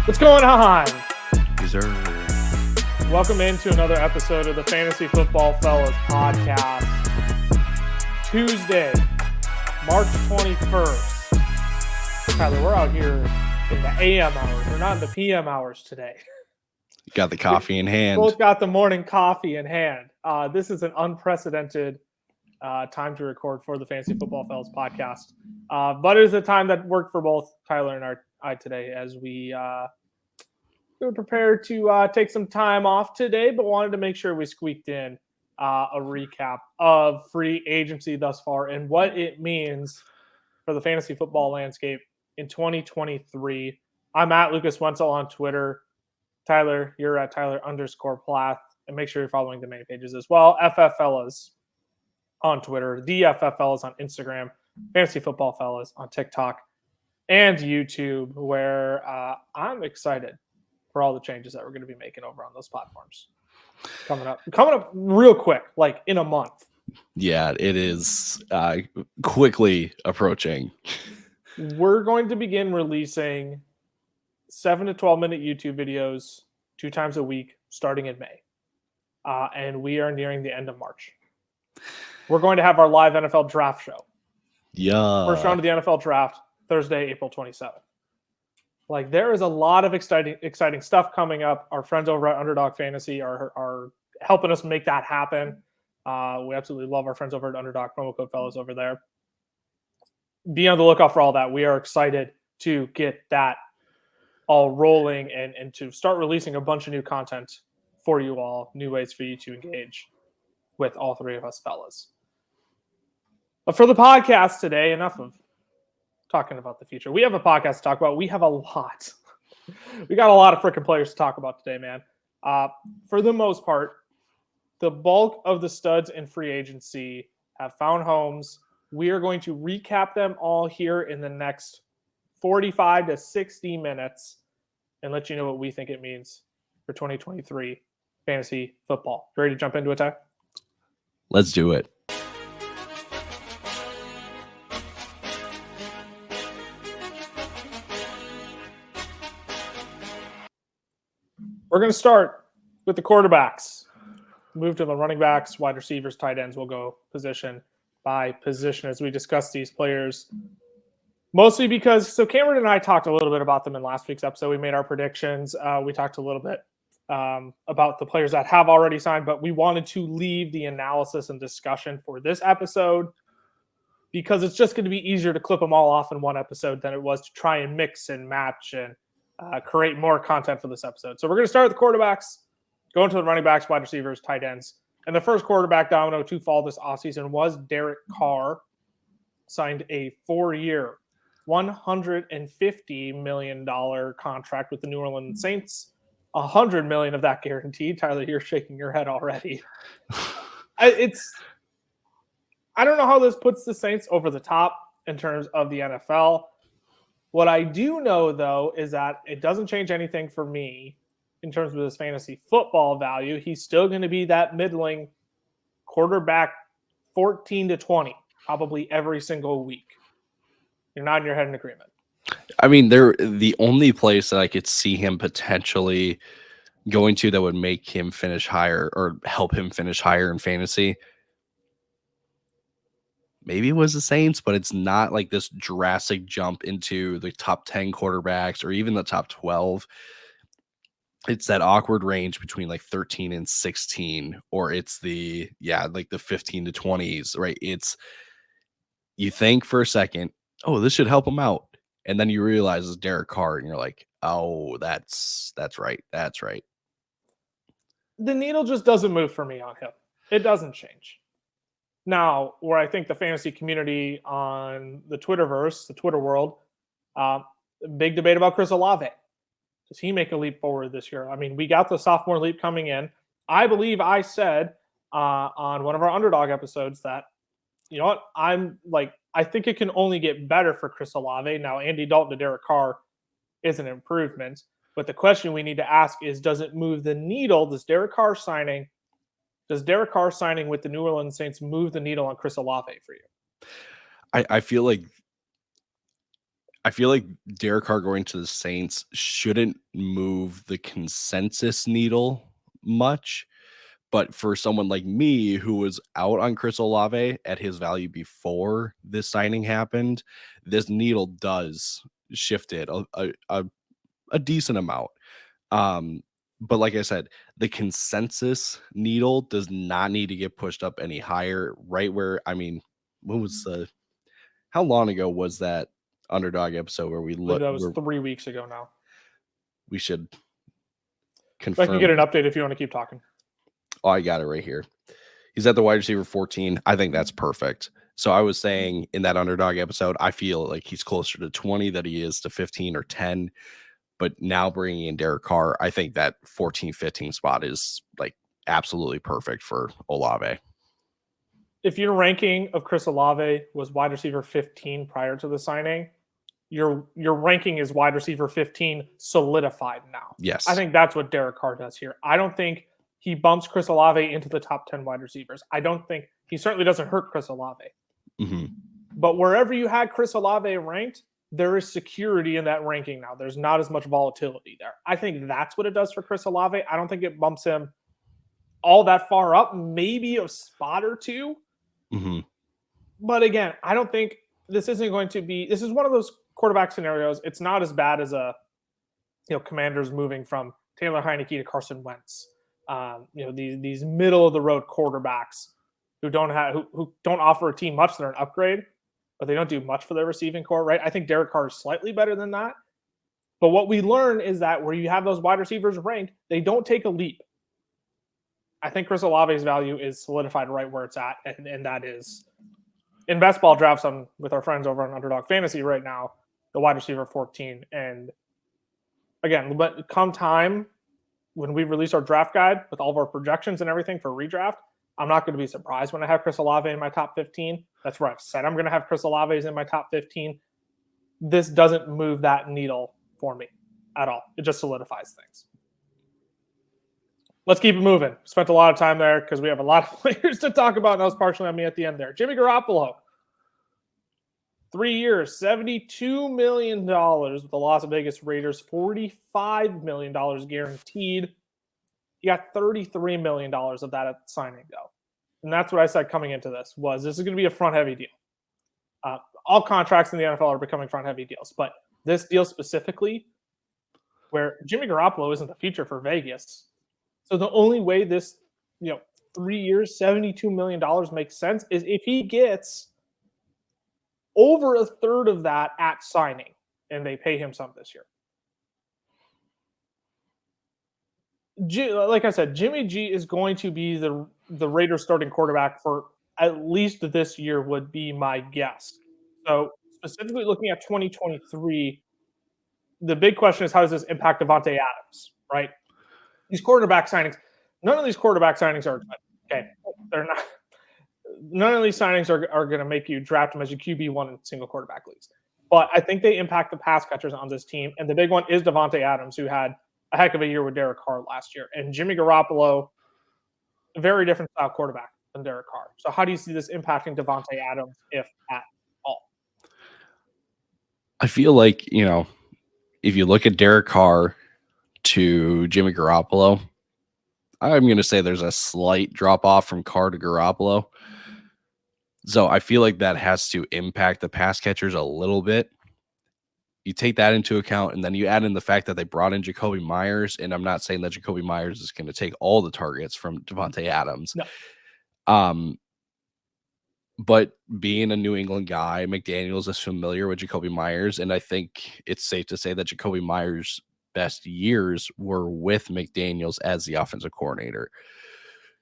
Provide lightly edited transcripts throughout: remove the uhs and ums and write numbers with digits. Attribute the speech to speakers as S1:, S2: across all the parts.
S1: What's going on?
S2: Yes, sir.
S1: Welcome into another episode of the Fantasy Football Fellas podcast. Tuesday, March 21st. Tyler, we're out here in the AM hours. We're not in the PM hours today.
S2: You got the coffee in hand.
S1: Both got the morning coffee in hand. This is an unprecedented time to record for the Fantasy Football Fellas podcast. But it is a time that worked for both Tyler and I today as we were prepared to take some time off today, but wanted to make sure we squeaked in a recap of free agency thus far and what it means for the fantasy football landscape in 2023. I'm at Lucas Wenzel on Twitter. Tyler, you're at Tyler_Plath. And make sure you're following the main pages as well. FF Fellas on Twitter, the FF Fellas on Instagram, Fantasy Football Fellas on TikTok and YouTube, where I'm excited for all the changes that we're going to be making over on those platforms. Coming up real quick, like in a month.
S2: Yeah, it is quickly approaching.
S1: We're going to begin releasing 7 to 12 minute YouTube videos 2 times a week starting in May. And we are nearing the end of March. We're going to have our live NFL draft show.
S2: Yeah.
S1: First round of the NFL draft, Thursday, April 27th. Like, there is a lot of exciting stuff coming up. Our friends over at Underdog Fantasy are helping us make that happen. We absolutely love our friends over at Underdog, promo code fellas over there. Be on the lookout for all that. We are excited to get that all rolling and to start releasing a bunch of new content for you all, new ways for you to engage with all three of us fellas. But for the podcast today, enough of talking about the future. We have a podcast to talk about. We have a lot. We got a lot of freaking players to talk about today, man. For the most part, the bulk of the studs in free agency have found homes. We are going to recap them all here in the next 45 to 60 minutes and let you know what we think it means for 2023 fantasy football. Ready to jump into it, Ty?
S2: Let's do it.
S1: We're going to start with the quarterbacks. Move to the running backs, wide receivers, tight ends. We'll go position by position as we discuss these players. Mostly because, Cameron and I talked a little bit about them in last week's episode. We made our predictions. We talked a little bit about the players that have already signed, but we wanted to leave the analysis and discussion for this episode because it's just going to be easier to clip them all off in one episode than it was to try and mix and match and create more content for this episode. So we're going to start with the quarterbacks, go into the running backs, wide receivers, tight ends. And the first quarterback domino to fall this offseason was Derek Carr. Signed a 4-year, $150 million contract with the New Orleans Saints. $100 million of that guaranteed. Tyler, you're shaking your head already. I don't know how this puts the Saints over the top in terms of the NFL. What I do know, though, is that it doesn't change anything for me in terms of his fantasy football value. He's still going to be that middling quarterback 14 to 20, probably every single week. You're nodding your head in agreement.
S2: I mean, they're the only place that I could see him potentially going to that would make him finish higher or help him finish higher in fantasy. Maybe it was the Saints, but it's not like this drastic jump into the top 10 quarterbacks or even the top 12. It's that awkward range between like 13 and 16, or it's the 15 to 20s, right? You think for a second, oh, this should help him out. And then you realize it's Derek Carr and you're like, oh, that's right. That's right.
S1: The needle just doesn't move for me on him. It doesn't change. Now, where I think the fantasy community on the Twitterverse, the Twitter world, big debate about Chris Olave. Does he make a leap forward this year? I mean, we got the sophomore leap coming in. I believe I said on one of our Underdog episodes that, you know what, I think it can only get better for Chris Olave. Now, Andy Dalton to Derek Carr is an improvement. But the question we need to ask is, does it move the needle? Does Derek Carr signing with the New Orleans Saints move the needle on Chris Olave for you?
S2: I feel like I feel like Derek Carr going to the Saints shouldn't move the consensus needle much. But for someone like me who was out on Chris Olave at his value before this signing happened, this needle does shift it a decent amount. But like I said, the consensus needle does not need to get pushed up any higher. Right where, I mean, what was the how long ago was that Underdog episode where we looked?
S1: That was 3 weeks ago now.
S2: We should
S1: But I can get
S2: confirm.
S1: an update if you want to keep talking.
S2: Oh, I got it right here. He's at the wide receiver 14. I think that's perfect. So I was saying in that Underdog episode, I feel like he's closer to 20 than he is to 15 or 10. But now bringing in Derek Carr, I think that 14, 15 spot is like absolutely perfect for Olave.
S1: If your ranking of Chris Olave was wide receiver 15 prior to the signing, your ranking is wide receiver 15 solidified now.
S2: Yes.
S1: I think that's what Derek Carr does here. I don't think he bumps Chris Olave into the top 10 wide receivers. I don't think he certainly doesn't hurt Chris Olave.
S2: Mm-hmm.
S1: But wherever you had Chris Olave ranked, there is security in that ranking now. There's not as much volatility there. I think that's what it does for Chris Olave. I don't think it bumps him all that far up, maybe a spot or two.
S2: Mm-hmm.
S1: But again, I don't think this isn't going to be. This is one of those quarterback scenarios. It's not as bad as Commanders moving from Taylor Heineke to Carson Wentz. These middle of the road quarterbacks who don't offer a team much. They're an upgrade, but they don't do much for their receiving core, right? I think Derek Carr is slightly better than that. But what we learn is that where you have those wide receivers ranked, they don't take a leap. I think Chris Olave's value is solidified right where it's at, and that is in best ball drafts with our friends over on Underdog Fantasy right now, the wide receiver 14. And again, but come time when we release our draft guide with all of our projections and everything for redraft, I'm not going to be surprised when I have Chris Olave in my top 15. That's where I've said I'm going to have Chris Olave's in my top 15. This doesn't move that needle for me at all. It just solidifies things. Let's keep it moving. Spent a lot of time there because we have a lot of players to talk about, and that was partially on me at the end there. Jimmy Garoppolo, 3 years, $72 million with the Las Vegas Raiders, $45 million guaranteed. You got $33 million of that at signing, though. And that's what I said coming into this is going to be a front-heavy deal. All contracts in the NFL are becoming front-heavy deals, but this deal specifically, where Jimmy Garoppolo isn't the future for Vegas. So the only way this, 3 years, $72 million makes sense is if he gets over a third of that at signing and they pay him some this year. Like I said, Jimmy G is going to be the Raiders starting quarterback for at least this year would be my guess. So specifically looking at 2023, the big question is how does this impact Davante Adams, right? These quarterback signings, none of these quarterback signings are good. Okay. They're not. None of these signings are going to make you draft them as your QB1 in single quarterback leagues. But I think they impact the pass catchers on this team. And the big one is Davante Adams, who had a heck of a year with Derek Carr last year. And Jimmy Garoppolo, a very different style quarterback than Derek Carr. So how do you see this impacting Davante Adams, if at all?
S2: I feel like, if you look at Derek Carr to Jimmy Garoppolo, I'm going to say there's a slight drop off from Carr to Garoppolo. So I feel like that has to impact the pass catchers a little bit. You take that into account, and then you add in the fact that they brought in Jacoby Myers, and I'm not saying that Jacoby Myers is going to take all the targets from Davante Adams.
S1: No.
S2: But being a New England guy, McDaniels is familiar with Jacoby Myers, and I think it's safe to say that Jacoby Myers' best years were with McDaniels as the offensive coordinator.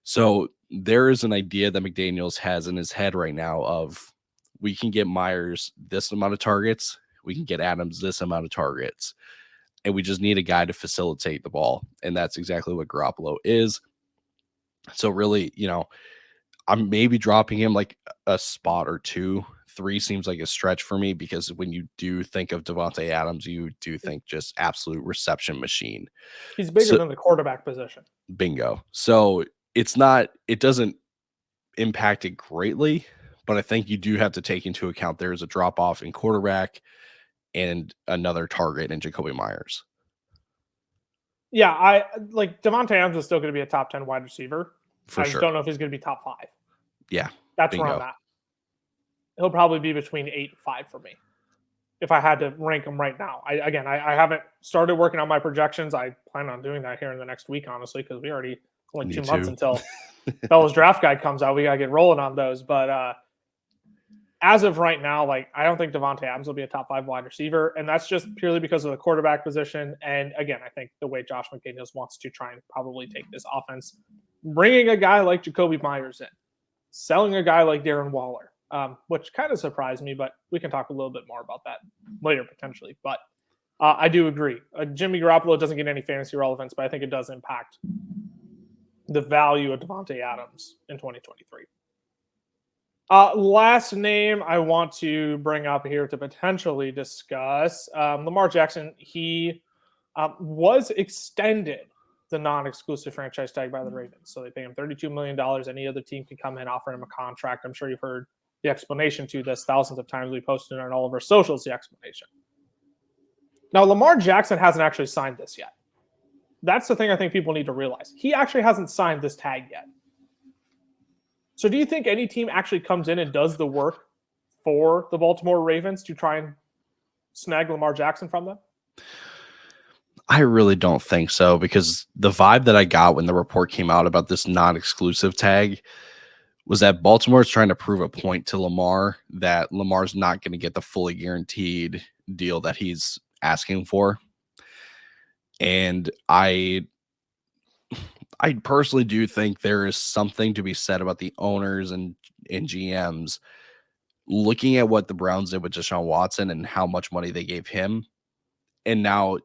S2: So there is an idea that McDaniels has in his head right now of we can get Myers this amount of targets, we can get Adams this amount of targets, and we just need a guy to facilitate the ball. And that's exactly what Garoppolo is. So really, I'm maybe dropping him like a spot or two. 3 seems like a stretch for me because when you do think of Davante Adams, you do think just absolute reception machine.
S1: He's bigger than the quarterback position.
S2: Bingo. So it doesn't impact it greatly, but I think you do have to take into account there's a drop off in quarterback and another target in Jacoby Myers.
S1: Yeah, I like Devontae Adams is still going to be a top 10 wide receiver.
S2: For
S1: I just
S2: sure.
S1: don't know if he's going to be top 5.
S2: Yeah.
S1: That's where I'm at. He'll probably be between 8 and 5 for me if I had to rank him right now. I haven't started working on my projections. I plan on doing that here in the next week, honestly, because we already only 2 months until Bella's draft guide comes out. We got to get rolling on those. But as of right now, like I don't think Devontae Adams will be a top 5 wide receiver, and that's just purely because of the quarterback position. And again, I think the way Josh McDaniels wants to try and probably take this offense, bringing a guy like Jacoby Myers in, selling a guy like Darren Waller, which kind of surprised me, but we can talk a little bit more about that later potentially. But I do agree. Jimmy Garoppolo doesn't get any fantasy relevance, but I think it does impact the value of Devontae Adams in 2023. Last name I want to bring up here to potentially discuss Lamar Jackson. He was extended the non-exclusive franchise tag by the Ravens. So they pay him $32 million. Any other team can come in, offer him a contract. I'm sure you've heard the explanation to this thousands of times. We posted it on all of our socials, the explanation. Now, Lamar Jackson hasn't actually signed this yet. That's the thing I think people need to realize. He actually hasn't signed this tag yet. So do you think any team actually comes in and does the work for the Baltimore Ravens to try and snag Lamar Jackson from them?
S2: I really don't think so, because the vibe that I got when the report came out about this non-exclusive tag was that Baltimore is trying to prove a point to Lamar that Lamar's not going to get the fully guaranteed deal that he's asking for. And I personally do think there is something to be said about the owners and GMs looking at what the Browns did with Deshaun Watson and how much money they gave him. And now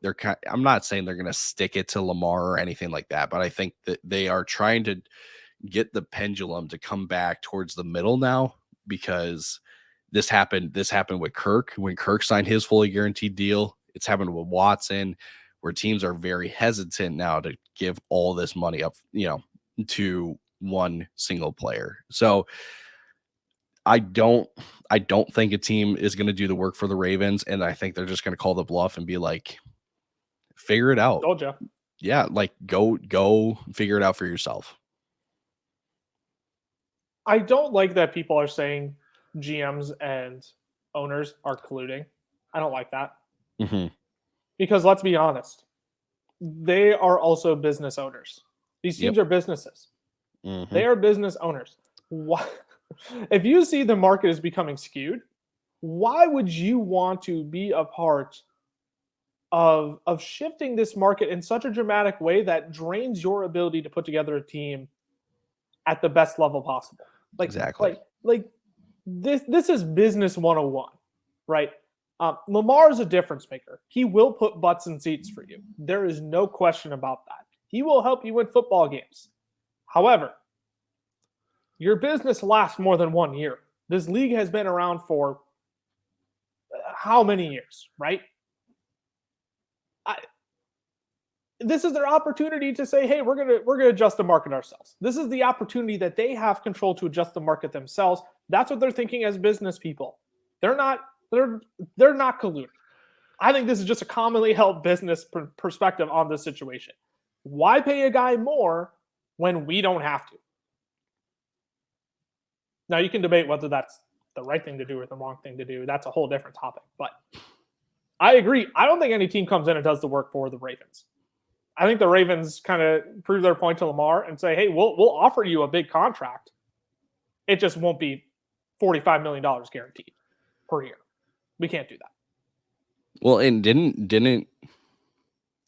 S2: I'm not saying they're going to stick it to Lamar or anything like that, but I think that they are trying to get the pendulum to come back towards the middle now, because this happened with Kirk when Kirk signed his fully guaranteed deal. It's happened with Watson, where teams are very hesitant now to give all this money up, to one single player. So I don't think a team is going to do the work for the Ravens, and I think they're just going to call the bluff and be like, figure it out.
S1: Told you.
S2: Yeah, like go figure it out for yourself.
S1: I don't like that people are saying GMs and owners are colluding. I don't like that.
S2: Mm-hmm.
S1: Because let's be honest, they are also business owners. These teams are businesses. Mm-hmm. They are business owners. If you see the market is becoming skewed, why would you want to be a part of shifting this market in such a dramatic way that drains your ability to put together a team at the best level possible?
S2: Exactly.
S1: Like this is business 101, right? Lamar is a difference maker. He will put butts in seats for you. There is no question about that. He will help you win football games. However, your business lasts more than 1 year. This league has been around for how many years, right? This is their opportunity to say, hey, we're gonna adjust the market ourselves. This is the opportunity that they have control to adjust the market themselves. That's what they're thinking as business people. They're not colluding. I think this is just a commonly held business perspective on this situation. Why pay a guy more when we don't have to? Now, you can debate whether that's the right thing to do or the wrong thing to do. That's a whole different topic. But I agree. I don't think any team comes in and does the work for the Ravens. I think the Ravens kind of prove their point to Lamar and say, hey, we'll offer you a big contract. It just won't be $45 million guaranteed per year. We can't do that.
S2: Well, and didn't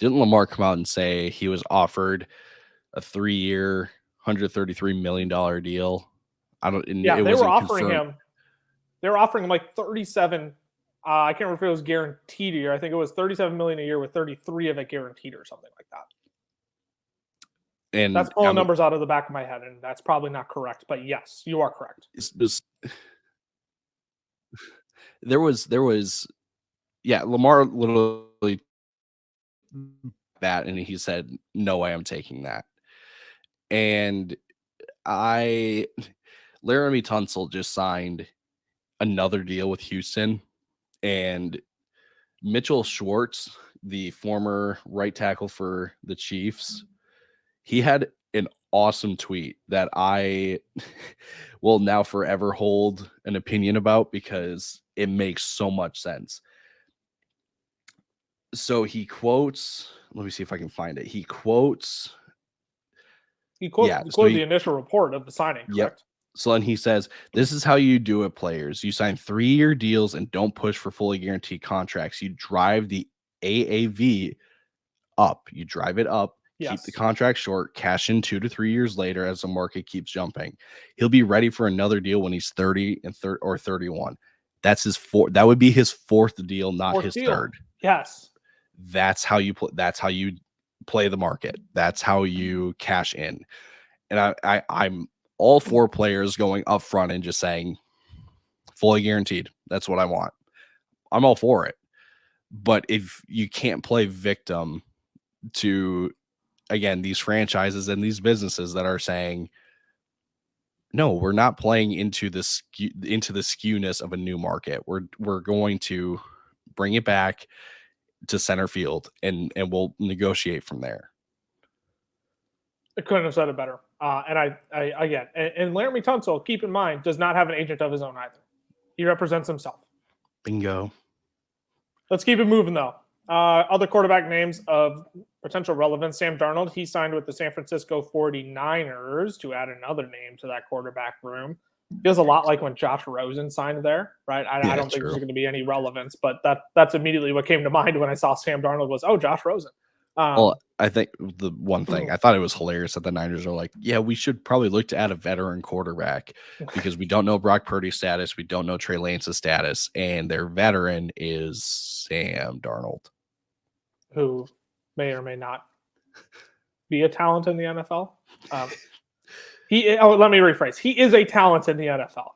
S2: Lamar come out and say he was offered a 3-year, $133 million deal?
S1: They were offering him. They were offering him like 37. I can't remember if it was guaranteed a year. I think it was $37 million a year with 33 of it guaranteed or something like that. And that's pulling numbers out of the back of my head, and that's probably not correct. But yes, you are correct.
S2: There was, Lamar literally that, and he said, "No way, I'm taking that." And Laramie Tunsil just signed another deal with Houston, and Mitchell Schwartz, the former right tackle for the Chiefs, he had an awesome tweet that I will now forever hold an opinion about because it makes so much sense. So he quotes, let me see if I can find it. He quotes,
S1: quoted the initial report of the signing, correct?
S2: So then he says, this is how you do it, players. You sign 3-year deals and don't push for fully guaranteed contracts. You drive the AAV up. You drive it up, keep the contract short, cash in 2 to 3 years later as the market keeps jumping. He'll be ready for another deal when he's 30 and or 31. That's his fourth. That would be his fourth deal, not his third.
S1: Yes.
S2: That's how you that's how you play the market. That's how you cash in. And I'm all for players going up front and just saying fully guaranteed. That's what I want. I'm all for it. But if you can't play victim to, again, these franchises and these businesses that are saying, no, we're not playing into the skewness of a new market. We're going to bring it back to center field and we'll negotiate from there.
S1: I couldn't have said it better. And I again, and Laramie Tunsil, keep in mind, does not have an agent of his own either. He represents himself.
S2: Bingo.
S1: Let's keep it moving, though. Other quarterback names of potential relevance. Sam Darnold, he signed with the San Francisco 49ers to add another name to that quarterback room. Feels a lot like when Josh Rosen signed there, right? I don't think there's going to be any relevance, but that's immediately what came to mind when I saw Sam Darnold was, Josh Rosen.
S2: Well, I think the one thing I thought it was hilarious that the Niners are like, yeah, we should probably look to add a veteran quarterback because we don't know Brock Purdy's status. We don't know Trey Lance's status. And their veteran is Sam Darnold,
S1: who may or may not be a talent in the NFL. Let me rephrase. He is a talent in the NFL.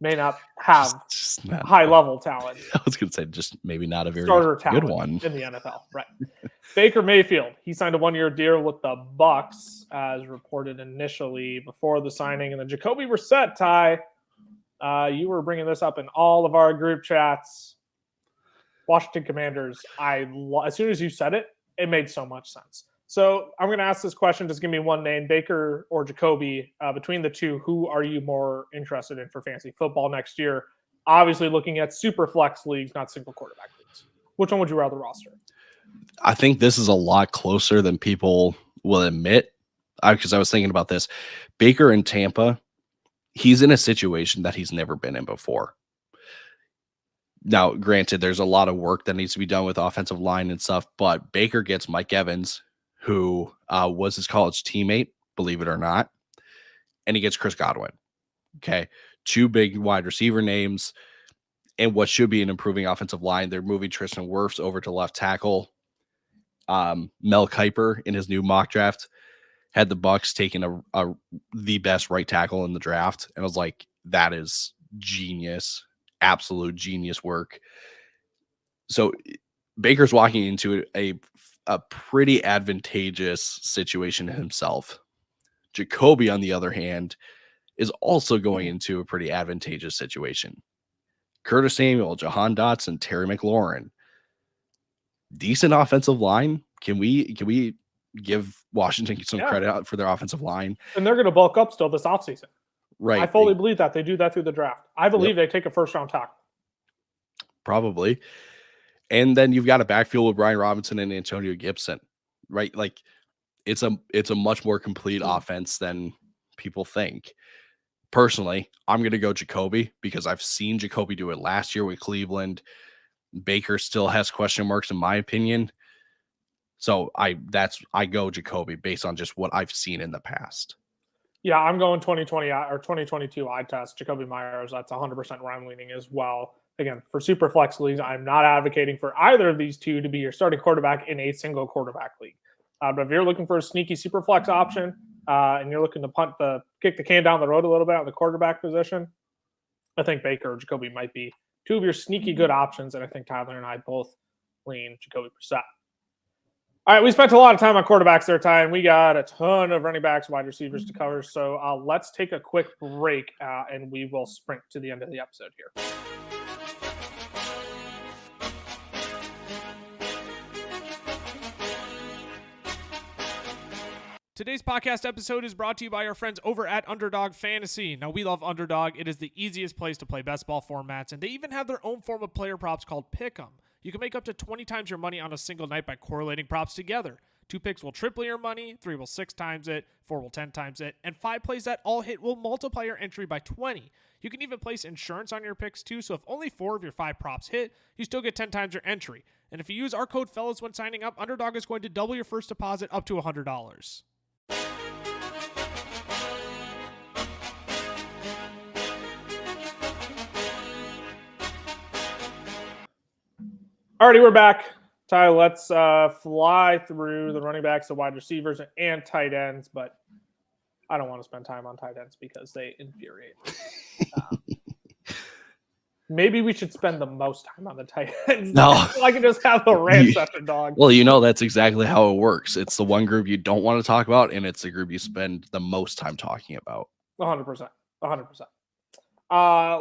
S1: May not have just not high-level talent.
S2: I was going to say just maybe not a very
S1: good
S2: one
S1: in the NFL. Right. Baker Mayfield, he signed a 1-year deal with the Bucs, as reported initially before the signing. And then Jacoby Brissett, Ty, you were bringing this up in all of our group chats. Washington Commanders, as soon as you said it, it made so much sense. So I'm going to ask this question. Just give me one name, Baker or Jacoby. Between the two, who are you more interested in for fantasy football next year? Obviously looking at super flex leagues, not single quarterback leagues. Which one would you rather roster?
S2: I think this is a lot closer than people will admit, because I was thinking about this. Baker in Tampa, he's in a situation that he's never been in before. Now, granted, there's a lot of work that needs to be done with offensive line and stuff, but Baker gets Mike Evans, who was his college teammate, believe it or not, and he gets Chris Godwin. Okay, 2 big wide receiver names, and what should be an improving offensive line. They're moving Tristan Wirfs over to left tackle. Mel Kiper in his new mock draft had the Bucs taking the best right tackle in the draft, and I was like, that is genius, absolute genius work. So Baker's walking into a pretty advantageous situation himself. Jacoby, on the other hand, is also going into a pretty advantageous situation. Curtis Samuel, Jahan Dotson, Terry McLaurin. Decent offensive line. Can we give Washington some credit out for their offensive line?
S1: And they're going to bulk up still this offseason.
S2: Right.
S1: I fully believe that. They do that through the draft. I believe they take a first-round tackle.
S2: Probably. And then you've got a backfield with Brian Robinson and Antonio Gibson, right? Like it's a much more complete offense than people think. Personally, I'm going to go Jacoby because I've seen Jacoby do it last year with Cleveland. Baker still has question marks in my opinion. So I go Jacoby based on just what I've seen in the past.
S1: Yeah, I'm going 2020 or 2022 eye test. Jacoby Myers, that's 100% where I'm leaning as well. Again, for super flex leagues, I'm not advocating for either of these two to be your starting quarterback in a single quarterback league. But if you're looking for a sneaky super flex option and you're looking to kick the can down the road a little bit on the quarterback position, I think Baker or Jacoby might be two of your sneaky good options. And I think Tyler and I both lean Jacoby Brissett. All right, we spent a lot of time on quarterbacks there, Ty, and we got a ton of running backs, wide receivers to cover. So let's take a quick break, and we will sprint to the end of the episode here.
S3: Today's podcast episode is brought to you by our friends over at Underdog Fantasy. Now, we love Underdog. It is the easiest place to play best ball formats, and they even have their own form of player props called Pick'em. You can make up to 20 times your money on a single night by correlating props together. 2 picks will triple your money, 3 will 6 times it, 4 will 10 times it, and 5 plays that all hit will multiply your entry by 20. You can even place insurance on your picks too, so if only 4 of your 5 props hit, you still get 10 times your entry. And if you use our code FELLAS when signing up, Underdog is going to double your first deposit up to $100.
S1: Alrighty, we're back. Ty, let's fly through the running backs, the wide receivers, and tight ends, but I don't want to spend time on tight ends because they infuriate me. Maybe we should spend the most time on the tight ends.
S2: No.
S1: So I can just have a rant session, dog.
S2: Well, that's exactly how it works. It's the one group you don't want to talk about, and it's the group you spend the most time talking about.
S1: 100%. 100%.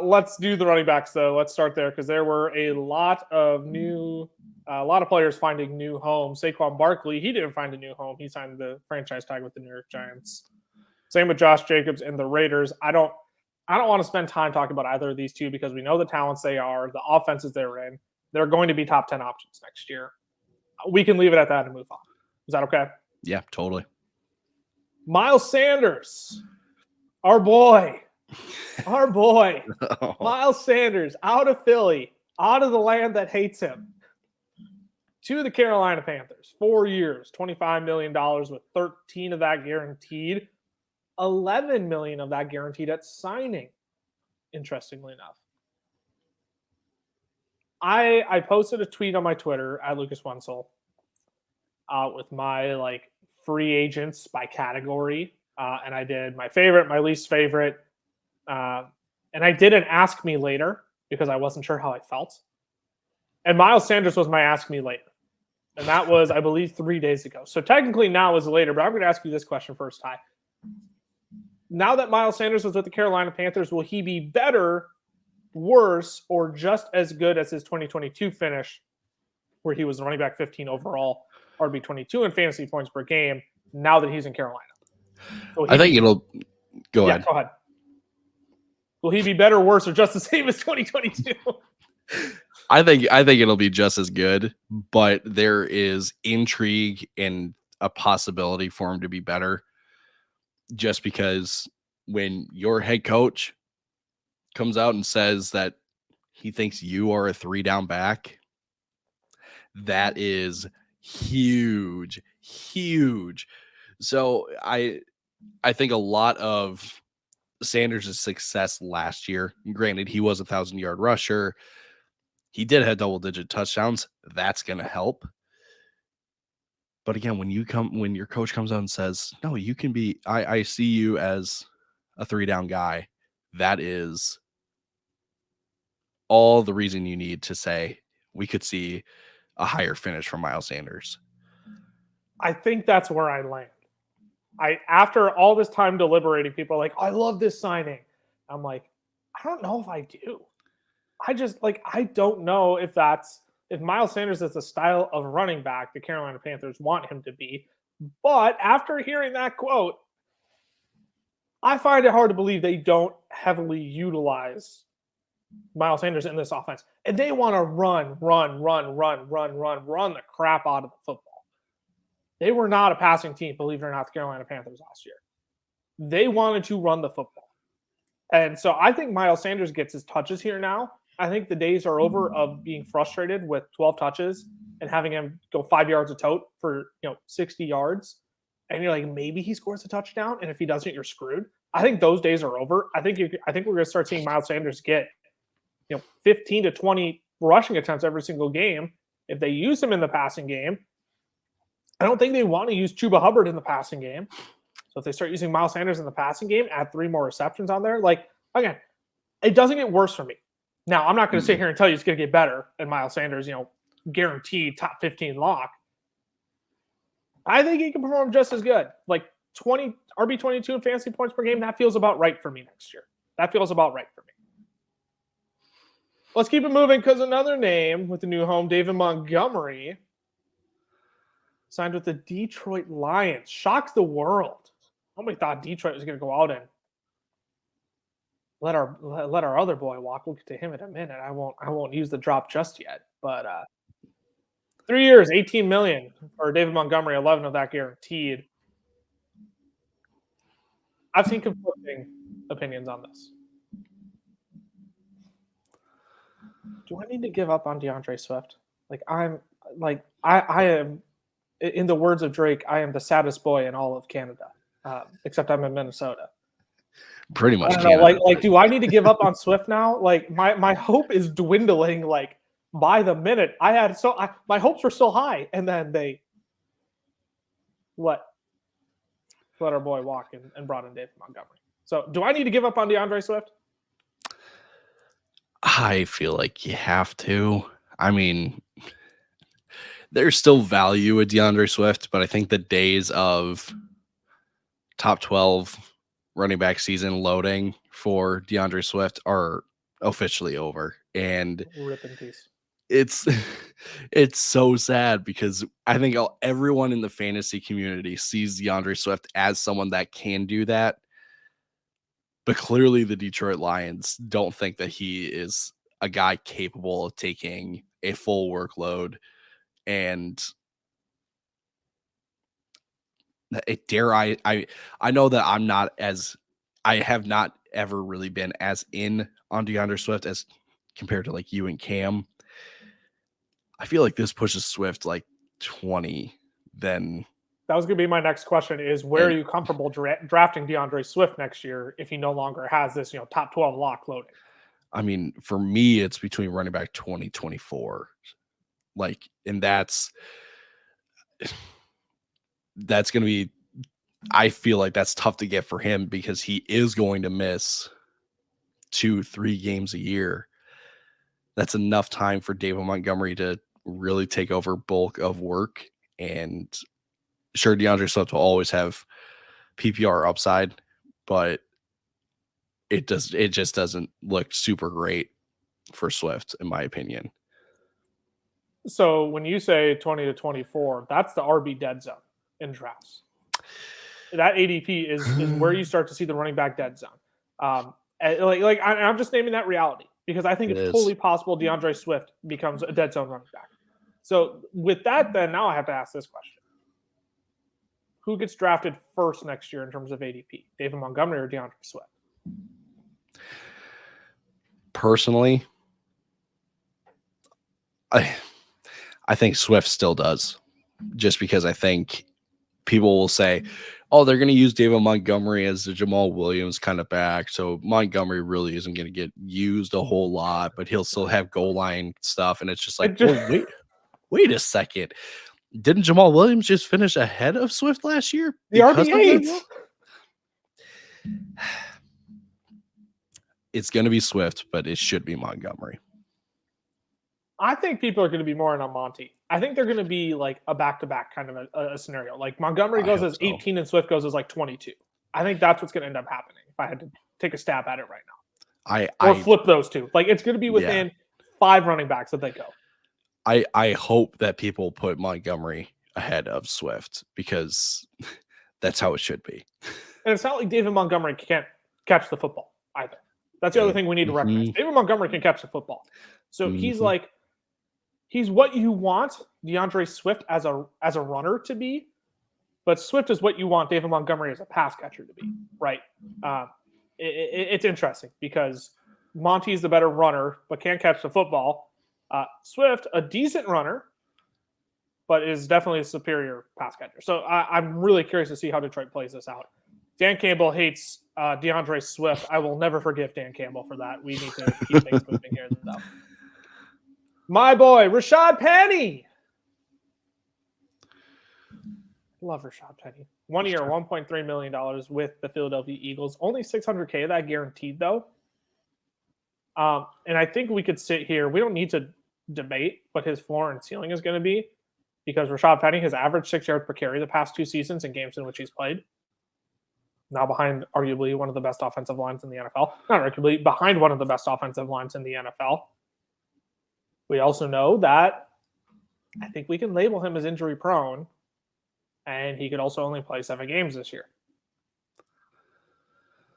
S1: Let's do the running backs, though. Let's start there because there were a lot of players finding new homes. Saquon Barkley, he didn't find a new home. He signed the franchise tag with the New York Giants. Same with Josh Jacobs and the Raiders. I don't want to spend time talking about either of these two because we know the talents they are, the offenses they're in. They're going to be top 10 options next year. We can leave it at that and move on. Is that okay?
S2: Yeah, totally.
S1: Miles Sanders, our boy. Miles Sanders, out of Philly, out of the land that hates him, to the Carolina Panthers. 4 years, $25 million with 13 of that guaranteed, 11 million of that guaranteed at signing, interestingly enough. I posted a tweet on my Twitter at Lucas Wenzel with my free agents by category. And I did my favorite, my least favorite. And I did an ask me later because I wasn't sure how I felt. And Miles Sanders was my ask me later. And that was, I believe, 3 days ago. So technically now is later, but I'm going to ask you this question first, Ty. Now that Miles Sanders was with the Carolina Panthers, will he be better, worse, or just as good as his 2022 finish where he was running back 15 overall, RB 22 in fantasy points per game now that he's in Carolina?
S2: I think it'll go ahead.
S1: Go ahead. Will he be better, worse, or just the same as 2022?
S2: I think it'll be just as good, but there is intrigue and a possibility for him to be better just because when your head coach comes out and says that he thinks you are a 3-down back, that is huge. So I think a lot of Sanders' success last year, granted, he was 1,000-yard rusher. He did have double-digit touchdowns. That's going to help. But again, when your coach comes out and says, no, you can be, I see you as a 3-down guy, that is all the reason you need to say we could see a higher finish from Miles Sanders.
S1: I think that's where I land. After all this time deliberating, people are like, I love this signing. I'm like, I don't know if I do. I don't know if Miles Sanders is the style of running back the Carolina Panthers want him to be. But after hearing that quote, I find it hard to believe they don't heavily utilize Miles Sanders in this offense. And they want to run the crap out of the football. They were not a passing team, believe it or not, the Carolina Panthers last year. They wanted to run the football. And so I think Miles Sanders gets his touches here now. I think the days are over of being frustrated with 12 touches and having him go 5 yards a tote for 60 yards. And you're like, maybe he scores a touchdown. And if he doesn't, you're screwed. I think those days are over. I think we're going to start seeing Miles Sanders get 15 to 20 rushing attempts every single game. If they use him in the passing game, I don't think they want to use Chuba Hubbard in the passing game. So if they start using Miles Sanders in the passing game, add 3 more receptions on there. Again, it doesn't get worse for me. Now, I'm not going to sit here and tell you it's going to get better and Miles Sanders, guaranteed top 15 lock. I think he can perform just as good. 20 RB 22 in fantasy points per game, that feels about right for me next year. That feels about right for me. Let's keep it moving because another name with the new home, David Montgomery, signed with the Detroit Lions. Shocks the world. Nobody thought Detroit was going to go out and let our other boy walk. We'll get to him in a minute. I won't use the drop just yet. But 3 years, $18 million for David Montgomery, 11 of that guaranteed. I've seen conflicting opinions on this. Do I need to give up on DeAndre Swift? I am, in the words of Drake, I am the saddest boy in all of Canada, except I'm in Minnesota.
S2: Pretty much.
S1: I don't know, do I need to give up on Swift now? My hope is dwindling by the minute. My hopes were still high, and then they let our boy walk and brought in David Montgomery. So do I need to give up on DeAndre Swift?
S2: I feel like you have to. I mean, there's still value with DeAndre Swift, but I think the days of top 12 running back season loading for DeAndre Swift are officially over. And
S1: rip in peace.
S2: It's so sad because I think everyone in the fantasy community sees DeAndre Swift as someone that can do that. But clearly the Detroit Lions don't think that he is a guy capable of taking a full workload. And I know that I have not ever really been as in on DeAndre Swift as compared to like you and Cam. I feel like this pushes Swift like 20. Then
S1: that was going to be my next question: is where are you comfortable drafting DeAndre Swift next year if he no longer has this top 12 lock loading?
S2: I mean, for me, it's between running back 20, 24. And that's going to be. I feel like that's tough to get for him because he is going to miss 2-3 games a year. That's enough time for David Montgomery to really take over bulk of work. And sure, DeAndre Swift will always have PPR upside, but it just doesn't look super great for Swift, in my opinion.
S1: So when you say 20 to 24, that's the RB dead zone in drafts. That ADP is where you start to see the running back dead zone. I'm just naming that reality because I think it's totally possible DeAndre Swift becomes a dead zone running back. So with that, then now I have to ask this question. Who gets drafted first next year in terms of ADP? David Montgomery or DeAndre Swift?
S2: Personally, I think Swift still does, just because I think people will say, oh, they're going to use David Montgomery as the Jamal Williams kind of back. So Montgomery really isn't going to get used a whole lot, but he'll still have goal line stuff. And it's just like, wait a second. Didn't Jamal Williams just finish ahead of Swift last year?
S1: The RB8.
S2: It's going to be Swift, but it should be Montgomery.
S1: I think people are going to be more in on Monty. I think they're going to be like a back-to-back kind of a scenario. Like Montgomery goes as 18 and Swift goes as like 22. I think that's what's going to end up happening if I had to take a stab at it right now. Or flip those two. Like it's going to be within 5 running backs that they go.
S2: I hope that people put Montgomery ahead of Swift because that's how it should be.
S1: And it's not like David Montgomery can't catch the football either. That's the other thing we need to recognize. David Montgomery can catch the football. So he's what you want DeAndre Swift as a runner to be, but Swift is what you want David Montgomery as a pass catcher to be, right? It's interesting because Monty's the better runner, but can't catch the football. Swift, a decent runner, but is definitely a superior pass catcher. So I'm really curious to see how Detroit plays this out. Dan Campbell hates DeAndre Swift. I will never forgive Dan Campbell for that. We need to keep things moving here, though. My boy, Rashad Penny. Love Rashad Penny. 1 year, $1.3 million with the Philadelphia Eagles. Only $600K of that guaranteed, though. And I think we could sit here. We don't need to debate what his floor and ceiling is going to be because Rashad Penny has averaged 6 yards per carry the past 2 seasons in games in which he's played. Now behind arguably one of the best offensive lines in the NFL. Not arguably, behind one of the best offensive lines in the NFL. We also know that I think we can label him as injury prone and he could also only play 7 games this year.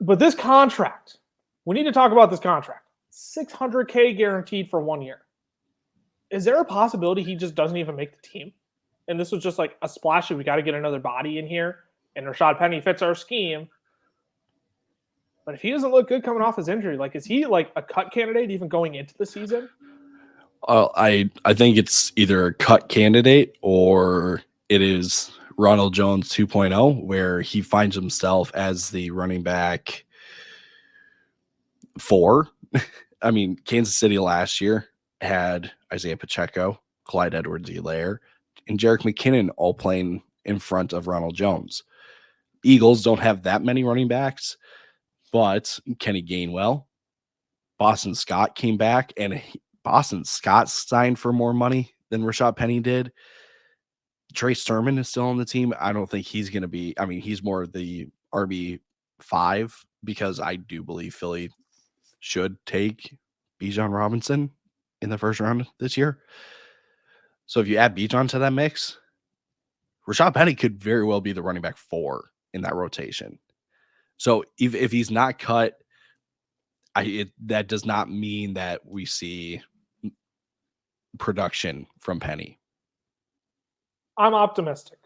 S1: But this contract, we need to talk about this contract. $600K guaranteed for 1 year. Is there a possibility he just doesn't even make the team? And this was just like a splashy, we got to get another body in here, and Rashad Penny fits our scheme. But if he doesn't look good coming off his injury, like, is he like a cut candidate even going into the season?
S2: I think it's either a cut candidate or it is Ronald Jones 2.0, where he finds himself as the running back 4. I mean, Kansas City last year had Isaiah Pacheco, Clyde Edwards-Helaire, and Jerick McKinnon all playing in front of Ronald Jones. Eagles don't have that many running backs, but Kenny Gainwell, Boston Scott came back, and Boston Scott signed for more money than Rashad Penny did. Trey Sermon is still on the team. I don't think he's going to be, I mean, he's more the RB5 because I do believe Philly should take Bijan Robinson in the first round this year. So if you add Bijan to that mix, Rashad Penny could very well be the running back 4 in that rotation. So if he's not cut, that does not mean that we see production from Penny.
S1: I'm optimistic.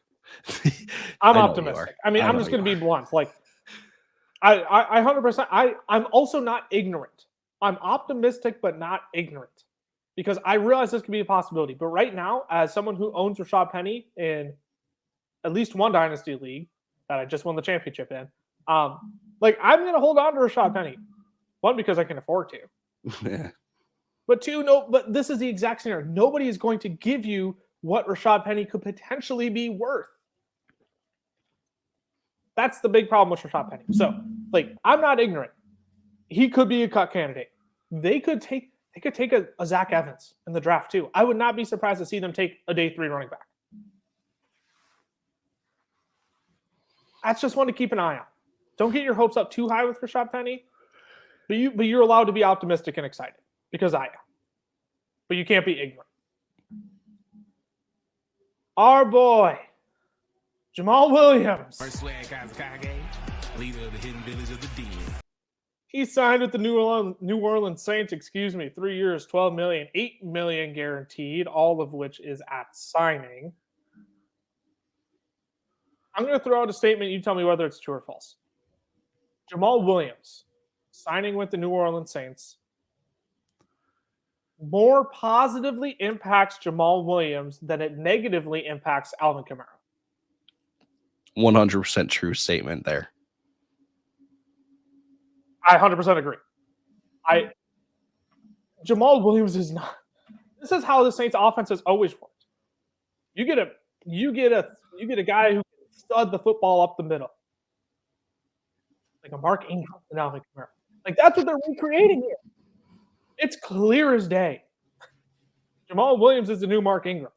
S1: I'm
S2: I
S1: optimistic. I mean, I'm just going to be blunt. Like, I 100%. I'm also not ignorant. I'm optimistic, but not ignorant, because I realize this could be a possibility. But right now, as someone who owns Rashad Penny in at least one dynasty league that I just won the championship in, like, I'm going to hold on to Rashad Penny. One, because I can afford to. But 2, no. But this is the exact scenario. Nobody is going to give you what Rashad Penny could potentially be worth. That's the big problem with Rashad Penny. So, like, I'm not ignorant. He could be a cut candidate. They could take a Zach Evans in the draft too. I would not be surprised to see them take a day 3 running back. That's just one to keep an eye on. Don't get your hopes up too high with Rashad Penny, but you're allowed to be optimistic and excited, because I am. But you can't be ignorant. Our boy, Jamal Williams. He signed with the New Orleans Saints, 3 years, $12 million, $8 million guaranteed, all of which is at signing. I'm going to throw out a statement. You tell me whether it's true or false. Jamal Williams signing with the New Orleans Saints more positively impacts Jamal Williams than it negatively impacts Alvin Kamara.
S2: 100% true statement there.
S1: I 100% agree. Jamal Williams is not. This is how the Saints offense has always worked. You get a guy who can stud the football up the middle, like a Mark Ingram and Alvin Kamara. Like, that's what they're recreating here. It's clear as day. Jamal Williams is the new Mark Ingram.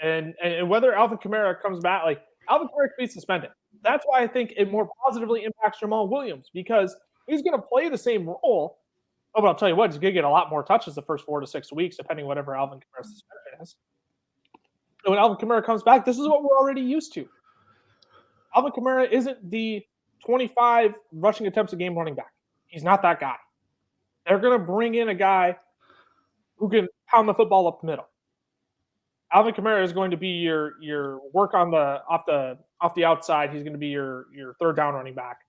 S1: And whether Alvin Kamara comes back, like, Alvin Kamara could be suspended. That's why I think it more positively impacts Jamal Williams, because he's going to play the same role. Oh, but I'll tell you what, he's going to get a lot more touches the first 4 to 6 weeks, depending whatever Alvin Kamara's suspension is. So when Alvin Kamara comes back, this is what we're already used to. Alvin Kamara isn't the 25 rushing attempts a game running back. He's not that guy. They're going to bring in a guy who can pound the football up the middle. Alvin Kamara is going to be your work on off the outside. He's going to be your third down running back.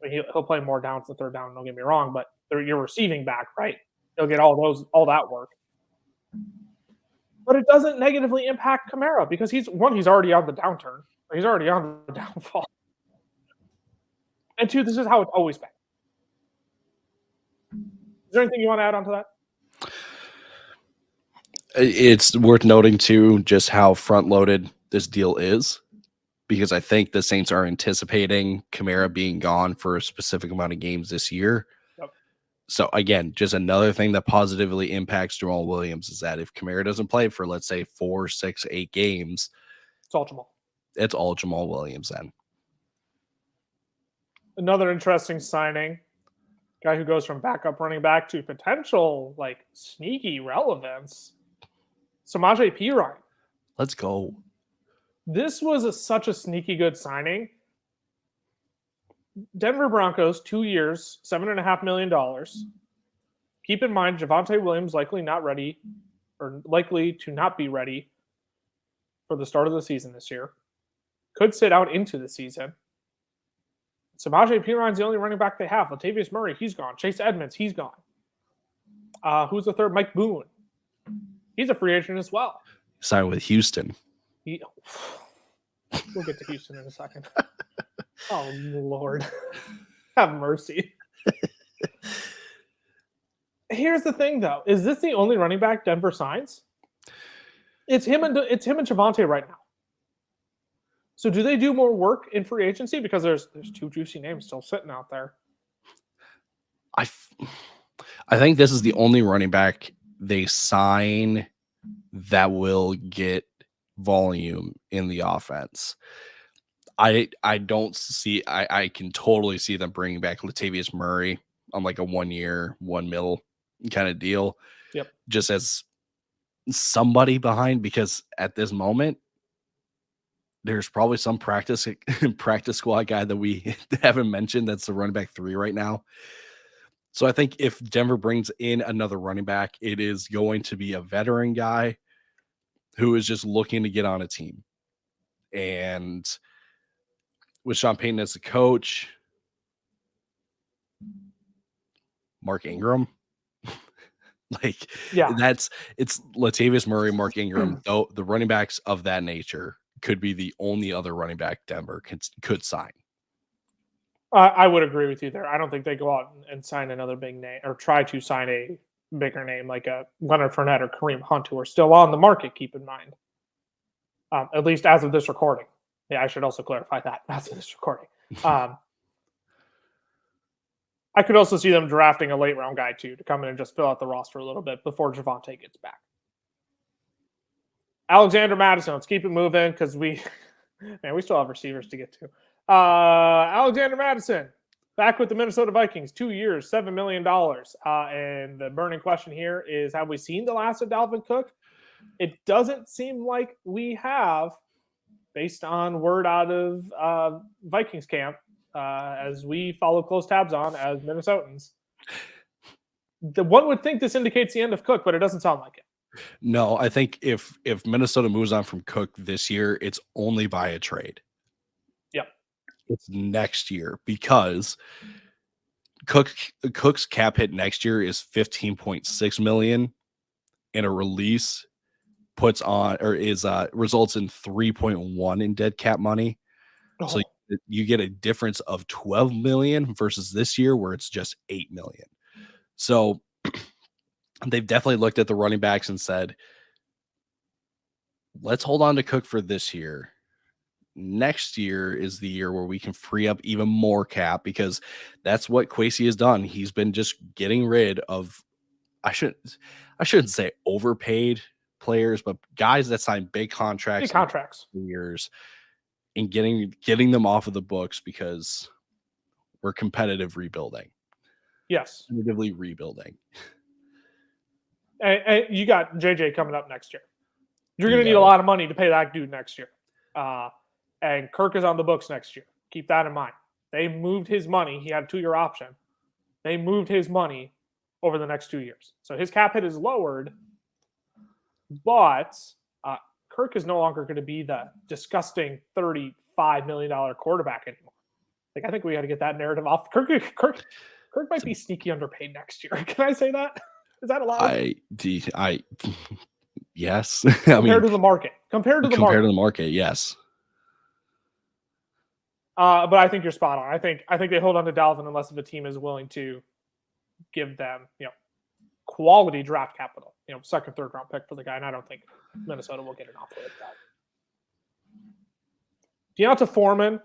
S1: I mean, he'll play more downs than third down. Don't get me wrong, but they're your receiving back, right? He'll get all that work. But it doesn't negatively impact Kamara, because he's already on the downturn. He's already on the downfall. And 2, this is how it's always been. Is there anything you want to add on to that?
S2: It's worth noting, too, just how front-loaded this deal is, because I think the Saints are anticipating Kamara being gone for a specific amount of games this year.
S1: Yep.
S2: So, again, just another thing that positively impacts Jamal Williams is that if Kamara doesn't play for, let's say, 4, 6, 8 games,
S1: It's all Jamal.
S2: It's all Jamal Williams then.
S1: Another interesting signing. Guy who goes from backup running back to potential, like, sneaky relevance. Samaje Perine.
S2: Let's go.
S1: This was such a sneaky good signing. Denver Broncos, 2 years, $7.5 million. Keep in mind, Javonte Williams likely to not be ready for the start of the season this year. Could sit out into the season. Samaje Perine's the only running back they have. Latavius Murray, he's gone. Chase Edmonds, he's gone. Who's the third? Mike Boone. He's a free agent as well.
S2: Signed with Houston.
S1: We'll get to Houston in a second. Oh, Lord. Have mercy. Here's the thing, though. Is this the only running back Denver signs? It's him and Javonte right now. So do they do more work in free agency? Because there's two juicy names still sitting out there.
S2: I think this is the only running back they sign that will get volume in the offense. I don't see. I can totally see them bringing back Latavius Murray on like a 1 year, $1 million kind of deal.
S1: Yep.
S2: Just as somebody behind, because at this moment, there's probably some practice squad guy that we haven't mentioned that's the running back 3 right now. So I think if Denver brings in another running back, it is going to be a veteran guy who is just looking to get on a team. And with Sean Payton as the coach, Mark Ingram, it's Latavius Murray, Mark Ingram, though the running backs of that nature could be the only other running back Denver could sign.
S1: I would agree with you there. I don't think they go out and sign another big name or try to sign a bigger name like a Leonard Fournette or Kareem Hunt, who are still on the market, keep in mind. At least as of this recording. Yeah, I should also clarify that as of this recording. I could also see them drafting a late round guy too to come in and just fill out the roster a little bit before Javonte gets back. Alexander Madison, let's keep it moving because we still have receivers to get to. Alexander Madison, back with the Minnesota Vikings, 2 years, $7 million. And the burning question here is, have we seen the last of Dalvin Cook? It doesn't seem like we have, based on word out of Vikings camp, as we follow close tabs on as Minnesotans. The one would think this indicates the end of Cook, but it doesn't sound like it.
S2: No, I think if Minnesota moves on from Cook this year, it's only by a trade.
S1: Yep.
S2: It's next year because Cook's cap hit next year is $15.6 million, and a release results in 3.1 in dead cap money. Oh. So you get a difference of 12 million versus this year where it's just 8 million. So they've definitely looked at the running backs and said, let's hold on to Cook for this year. Next year is the year where we can free up even more cap, because that's what Kwesi has done. He's been just getting rid of, I shouldn't say overpaid players, but guys that sign big contracts for years, and getting them off of the books because we're competitive rebuilding.
S1: Yes.
S2: Competitively rebuilding.
S1: And you got JJ coming up next year. You're going to need a lot of money to pay that dude next year. And Kirk is on the books next year. Keep that in mind. They moved his money. He had a 2-year option. They moved his money over the next 2 years. So his cap hit is lowered, but Kirk is no longer going to be the disgusting $35 million quarterback anymore. Like, I think we got to get that narrative off. Kirk might be sneaky underpaid next year. Can I say that? Is that allowed?
S2: Yes.
S1: Compared to the market. Compared to the
S2: market, yes.
S1: But I think you're spot on. I think they hold on to Dalvin unless if a team is willing to give them, quality draft capital, second, third round pick for the guy. And I don't think Minnesota will get an offer like that. Deonta Foreman,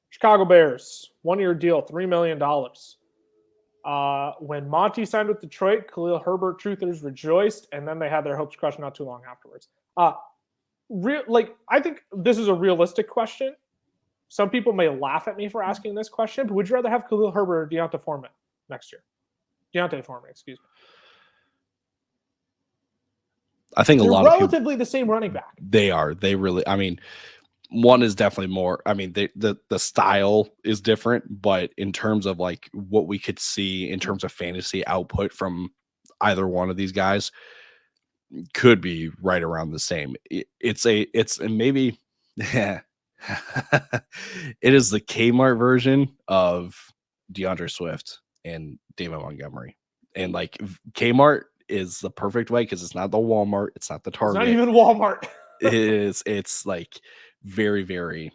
S1: Chicago Bears, 1-year deal, $3 million. When Monty signed with Detroit, Khalil Herbert truthers rejoiced, and then they had their hopes crushed not too long afterwards. I think this is a realistic question. Some people may laugh at me for asking this question, but would you rather have Khalil Herbert or Deonta Foreman next year? Deontay Foreman, excuse me.
S2: I think
S1: They're
S2: a lot of
S1: relatively the same running back.
S2: They are. They really, one is definitely more. I mean, the style is different, but in terms of like what we could see in terms of fantasy output from either one of these guys could be right around the same. It's maybe it is the Kmart version of DeAndre Swift and David Montgomery. And like Kmart is the perfect way because it's not the Walmart, it's not the Target.
S1: It's not even Walmart.
S2: It's like very, very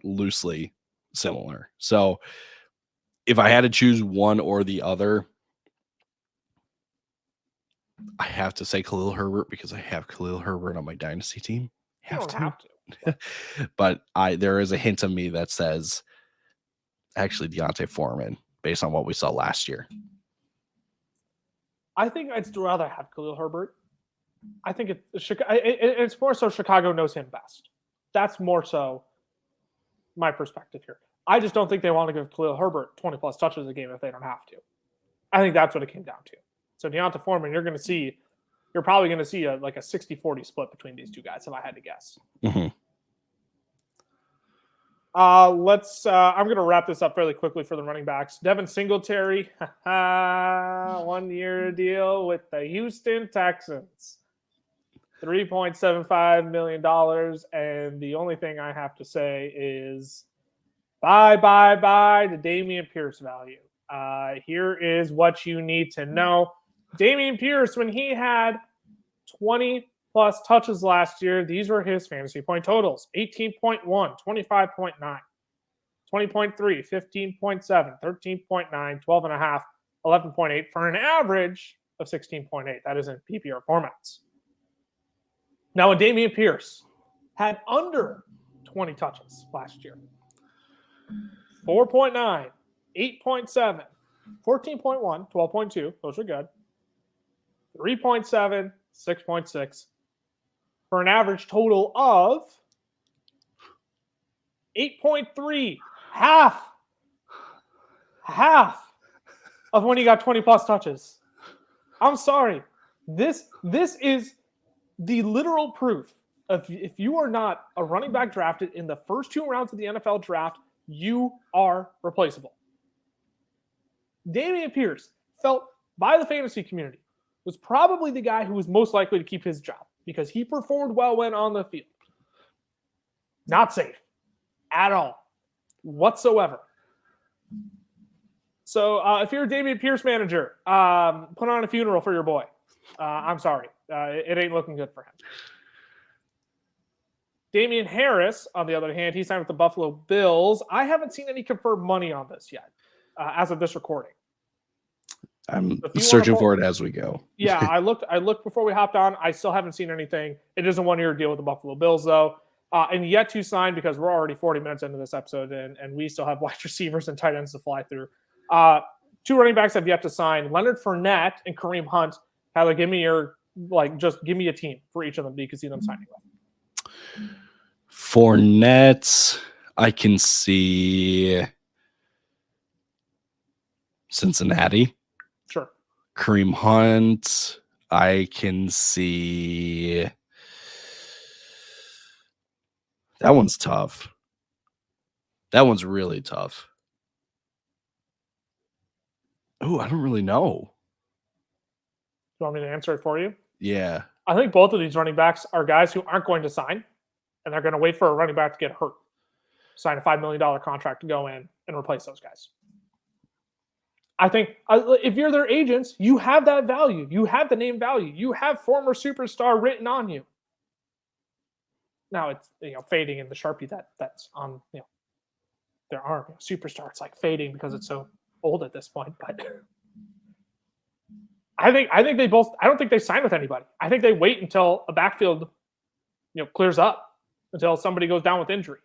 S2: loosely similar. So if I had to choose one or the other, I have to say Khalil Herbert because I have Khalil Herbert on my dynasty team.
S1: Have to.
S2: But there is a hint of me that says actually Deontay Foreman based on what we saw last year.
S1: I think I'd still rather have Khalil Herbert. I think it's more so Chicago knows him best. That's more so my perspective here. I just don't think they want to give Khalil Herbert 20 plus touches a game if they don't have to. I think that's what it came down to. So Deontay Foreman, you're probably going to see a 60-40 split between these two guys, if I had to guess.
S2: Mm-hmm.
S1: I'm going to wrap this up fairly quickly for the running backs. Devin Singletary, 1 year deal with the Houston Texans. $3.75 million. And the only thing I have to say is bye to Dameon Pierce value. Here is what you need to know. Dameon Pierce, when he had 20 plus touches last year, these were his fantasy point totals: 18.1, 25.9, 20.3, 15.7, 13.9, 12.5, 11.8 for an average of 16.8. That is in PPR formats. Now, when Dameon Pierce had under 20 touches last year, 4.9, 8.7, 14.1, 12.2, those are good, 3.7, 6.6, for an average total of 8.3, half of when he got 20 plus touches. I'm sorry. This is the literal proof of if you are not a running back drafted in the first 2 rounds of the NFL draft, you are replaceable. Dameon Pierce, felt by the fantasy community, was probably the guy who was most likely to keep his job because he performed well when on the field. Not safe at all, whatsoever. So if you're a Dameon Pierce manager, put on a funeral for your boy. I'm sorry. It ain't looking good for him. Damian Harris, on the other hand, he signed with the Buffalo Bills. I haven't seen any confirmed money on this yet as of this recording.
S2: I'm searching for it as we go.
S1: Yeah, I looked before we hopped on. I still haven't seen anything. It is a 1-year deal with the Buffalo Bills, though. And yet to sign because we're already 40 minutes into this episode and we still have wide receivers and tight ends to fly through. 2 running backs have yet to sign: Leonard Fournette and Kareem Hunt. Tyler, give me a team for each of them that you can see them signing with.
S2: Fournette, I can see Cincinnati.
S1: Sure.
S2: Kareem Hunt, I can see. That one's tough. That one's really tough. Oh, I don't really know.
S1: You want me to answer it for you?
S2: Yeah.
S1: I think both of these running backs are guys who aren't going to sign, and they're going to wait for a running back to get hurt, sign a $5 million contract to go in and replace those guys. I think if you're their agents, you have that value. You have the name value. You have former superstar written on you. Now it's fading in the Sharpie that's on their arm. Superstar, it's like fading because it's so old at this point. But I think they both. I don't think they sign with anybody. I think they wait until a backfield clears up, until somebody goes down with injury.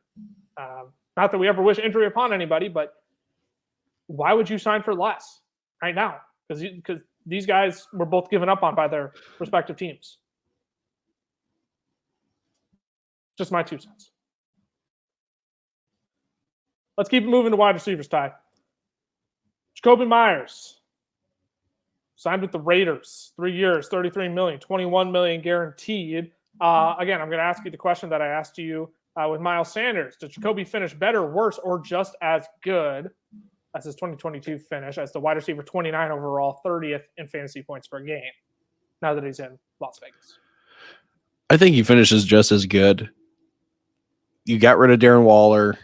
S1: Not that we ever wish injury upon anybody, but why would you sign for less right now? Because these guys were both given up on by their respective teams. Just my 2 cents. Let's keep it moving to wide receivers, Ty. Jacoby Myers signed with the Raiders. 3 years, $33 million, $21 million guaranteed. Again, I'm going to ask you the question that I asked you with Miles Sanders. Does Jacoby finish better, worse, or just as good as his 2022 finish as the wide receiver 29 overall, 30th in fantasy points per game now that he's in Las Vegas?
S2: I think he finishes just as good. You got rid of Darren Waller.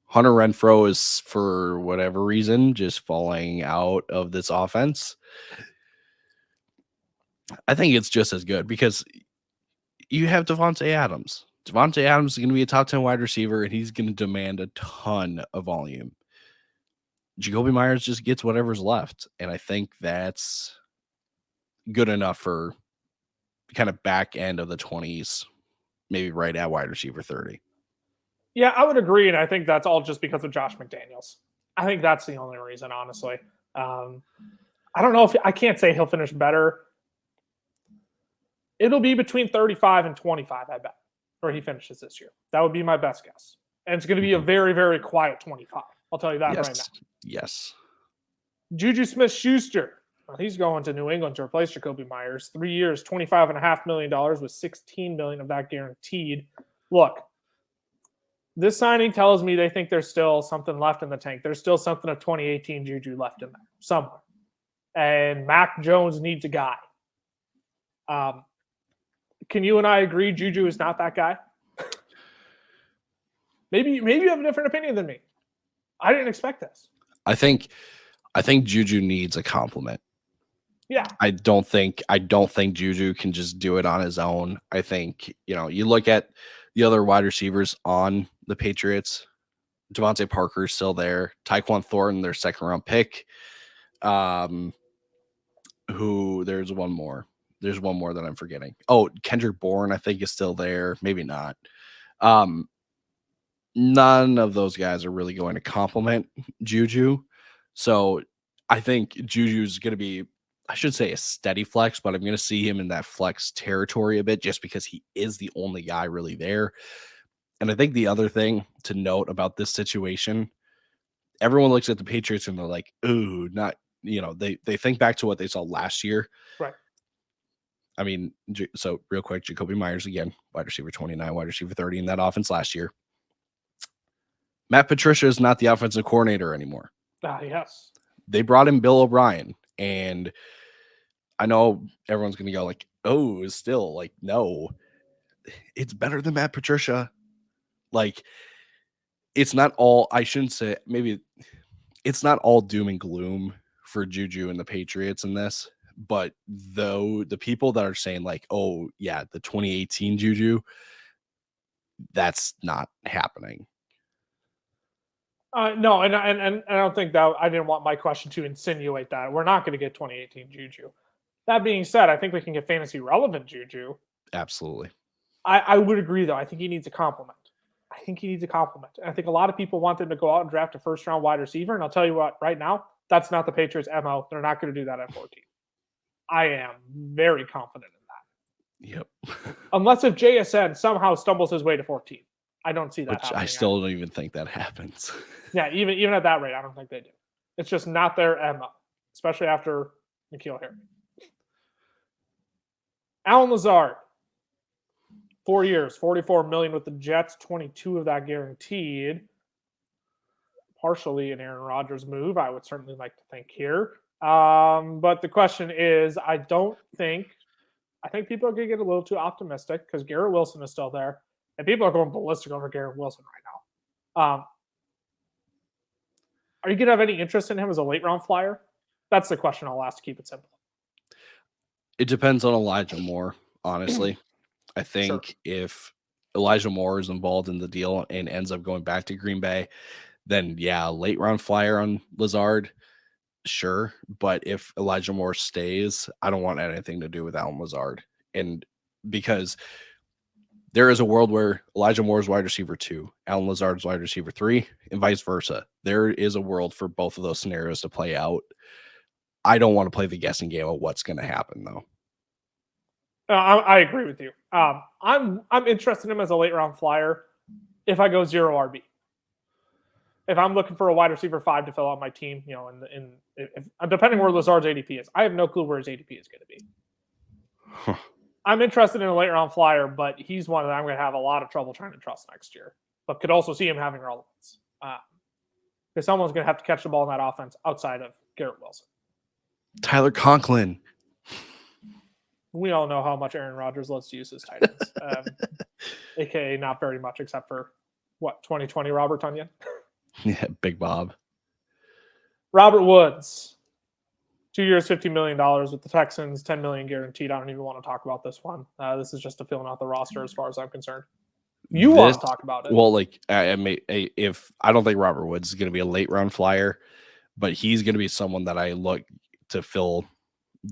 S2: Hunter Renfrow is, for whatever reason, just falling out of this offense. I think it's just as good because you have Devontae Adams. Devontae Adams is going to be a top 10 wide receiver, and he's going to demand a ton of volume. Jacoby Myers just gets whatever's left, and I think that's good enough for kind of back end of the 20s, maybe right at wide receiver 30.
S1: Yeah, I would agree, and I think that's all just because of Josh McDaniels. I think that's the only reason, honestly. I don't know if I can't say he'll finish better. It'll be between 35 and 25, I bet, where he finishes this year. That would be my best guess. And it's going to be a very, very quiet 25. I'll tell you that right now.
S2: Yes.
S1: Juju Smith-Schuster. Well, he's going to New England to replace Jacoby Myers. 3 years, $25.5 million with $16 million of that guaranteed. Look, this signing tells me they think there's still something left in the tank. There's still something of 2018 Juju left in there somewhere. And Mac Jones needs a guy. Can you and I agree Juju is not that guy? Maybe you have a different opinion than me. I didn't expect this.
S2: I think Juju needs a compliment.
S1: Yeah.
S2: I don't think Juju can just do it on his own. I think, you look at the other wide receivers on the Patriots. Devontae Parker is still there. Tyquan Thornton, their second round pick. There's one more. There's one more that I'm forgetting. Oh, Kendrick Bourne, I think, is still there. Maybe not. None of those guys are really going to compliment Juju. So I think Juju's going to be, I should say, a steady flex, but I'm going to see him in that flex territory a bit just because he is the only guy really there. And I think the other thing to note about this situation, everyone looks at the Patriots and they're like, ooh, not, they think back to what they saw last year.
S1: Right.
S2: I mean, so real quick, Jacoby Myers again, wide receiver 29, wide receiver 30 in that offense last year. Matt Patricia is not the offensive coordinator anymore.
S1: Yes.
S2: They brought in Bill O'Brien, and I know everyone's going to go like, oh, it's still like, no, it's better than Matt Patricia. Like, it's not all, I shouldn't say, maybe it's not all doom and gloom for Juju and the Patriots in this, but though the people that are saying like, oh yeah, the 2018 Juju, that's not happening.
S1: No, and I don't think that, I didn't want my question to insinuate that. We're not going to get 2018 Juju. That being said, I think we can get fantasy relevant Juju.
S2: Absolutely.
S1: I would agree, though. I think he needs a compliment. And I think a lot of people want them to go out and draft a first-round wide receiver, and I'll tell you what, right now, that's not the Patriots' MO. They're not going to do that at 14. I am very confident in that.
S2: Yep.
S1: Unless if JSN somehow stumbles his way to 14. I don't see that
S2: Which
S1: happening.
S2: I still don't even think that happens.
S1: Yeah, even at that rate, I don't think they do. It's just not their MO, especially after N'Keal Harry. Alan Lazard, 4 years, $44 million with the Jets, 22 of that guaranteed. Partially an Aaron Rodgers move, I would certainly like to think here. But the question is, I think people are going to get a little too optimistic because Garrett Wilson is still there. And people are going ballistic over Garrett Wilson right now. Are you going to have any interest in him as a late-round flyer? That's the question I'll ask to keep it simple.
S2: It depends on Elijah Moore, honestly. I think if Elijah Moore is involved in the deal and ends up going back to Green Bay, then yeah, late-round flyer on Lazard, sure. But if Elijah Moore stays, I don't want anything to do with Alan Lazard. And because there is a world where Elijah Moore is wide receiver 2, Alan Lazard is wide receiver 3, and vice versa. There is a world for both of those scenarios to play out. I don't want to play the guessing game of what's going to happen, though.
S1: I agree with you. I'm interested in him as a late round flyer if I go 0 RB. If I'm looking for a wide receiver 5 to fill out my team, if depending where Lazard's ADP is, I have no clue where his ADP is going to be.
S2: Huh.
S1: I'm interested in a late round flyer, but he's one that I'm going to have a lot of trouble trying to trust next year. But could also see him having relevance because someone's going to have to catch the ball in that offense outside of Garrett Wilson.
S2: Tyler Conklin.
S1: We all know how much Aaron Rodgers loves to use his tight ends, aka not very much, except for 2020 Robert Tonyan.
S2: Yeah, Big Bob.
S1: Robert Woods, 2 years, $50 million with the Texans, $10 million guaranteed. I don't even want to talk about this one. This is just a filling out the roster as far as I'm concerned. You want to talk about it?
S2: Well, like I don't think Robert Woods is going to be a late round flyer, but he's going to be someone that I look to fill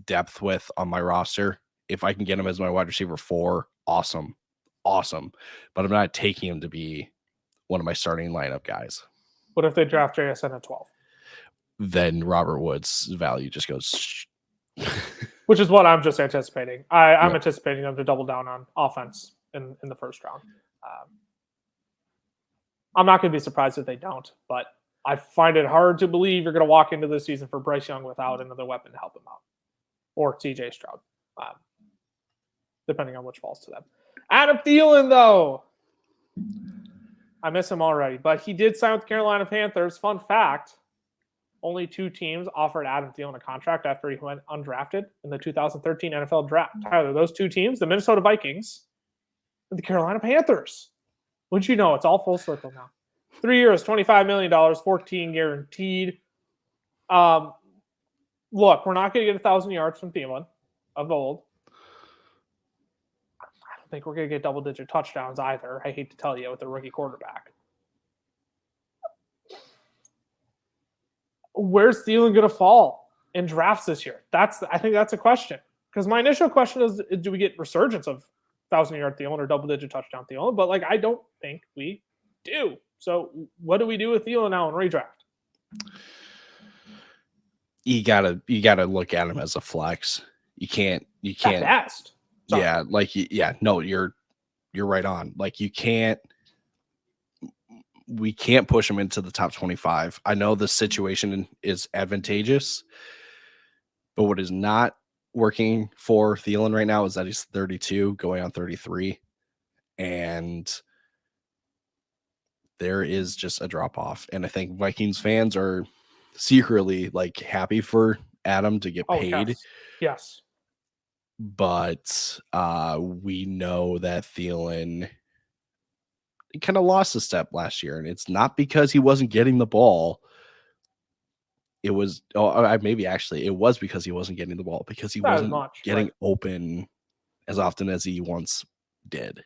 S2: depth with on my roster. If I can get him as my wide receiver 4, awesome. But I'm not taking him to be one of my starting lineup guys.
S1: What if they draft JSN at 12?
S2: Then Robert Woods' value just goes.
S1: Which is what I'm just anticipating. I'm anticipating them to double down on offense in the first round. I'm not going to be surprised if they don't, but I find it hard to believe you're going to walk into this season for Bryce Young without another weapon to help him out, or CJ Stroud, depending on which falls to them. Adam Thielen, though, I miss him already, but he did sign with the Carolina Panthers. Fun fact: only 2 teams offered Adam Thielen a contract after he went undrafted in the 2013 NFL Draft. Tyler, those 2 teams, the Minnesota Vikings and the Carolina Panthers. Wouldn't you know, it's all full circle now. 3 years, $25 million, 14 guaranteed. Look, we're not going to get 1,000 yards from Thielen of old. I don't think we're going to get double-digit touchdowns either. I hate to tell you, with a rookie quarterback. Where's Thielen going to fall in drafts this year? I think that's a question. Because my initial question is, do we get resurgence of 1,000-yard Thielen or double-digit touchdown Thielen? But I don't think we do. So what do we do with Thielen now in redraft?
S2: You gotta look at him as a flex. You can't.
S1: At best. Sorry.
S2: Yeah, no, you're right on. We can't push him into the top 25. I know the situation is advantageous, but what is not working for Thielen right now is that he's 32 going on 33, and there is just a drop off. And I think Vikings fans are secretly happy for Adam to get paid.
S1: Yes.
S2: But we know that Thielen kind of lost a step last year, and it's not because he wasn't getting the ball. It was it was because he wasn't getting the ball, because he wasn't getting open as often as he once did.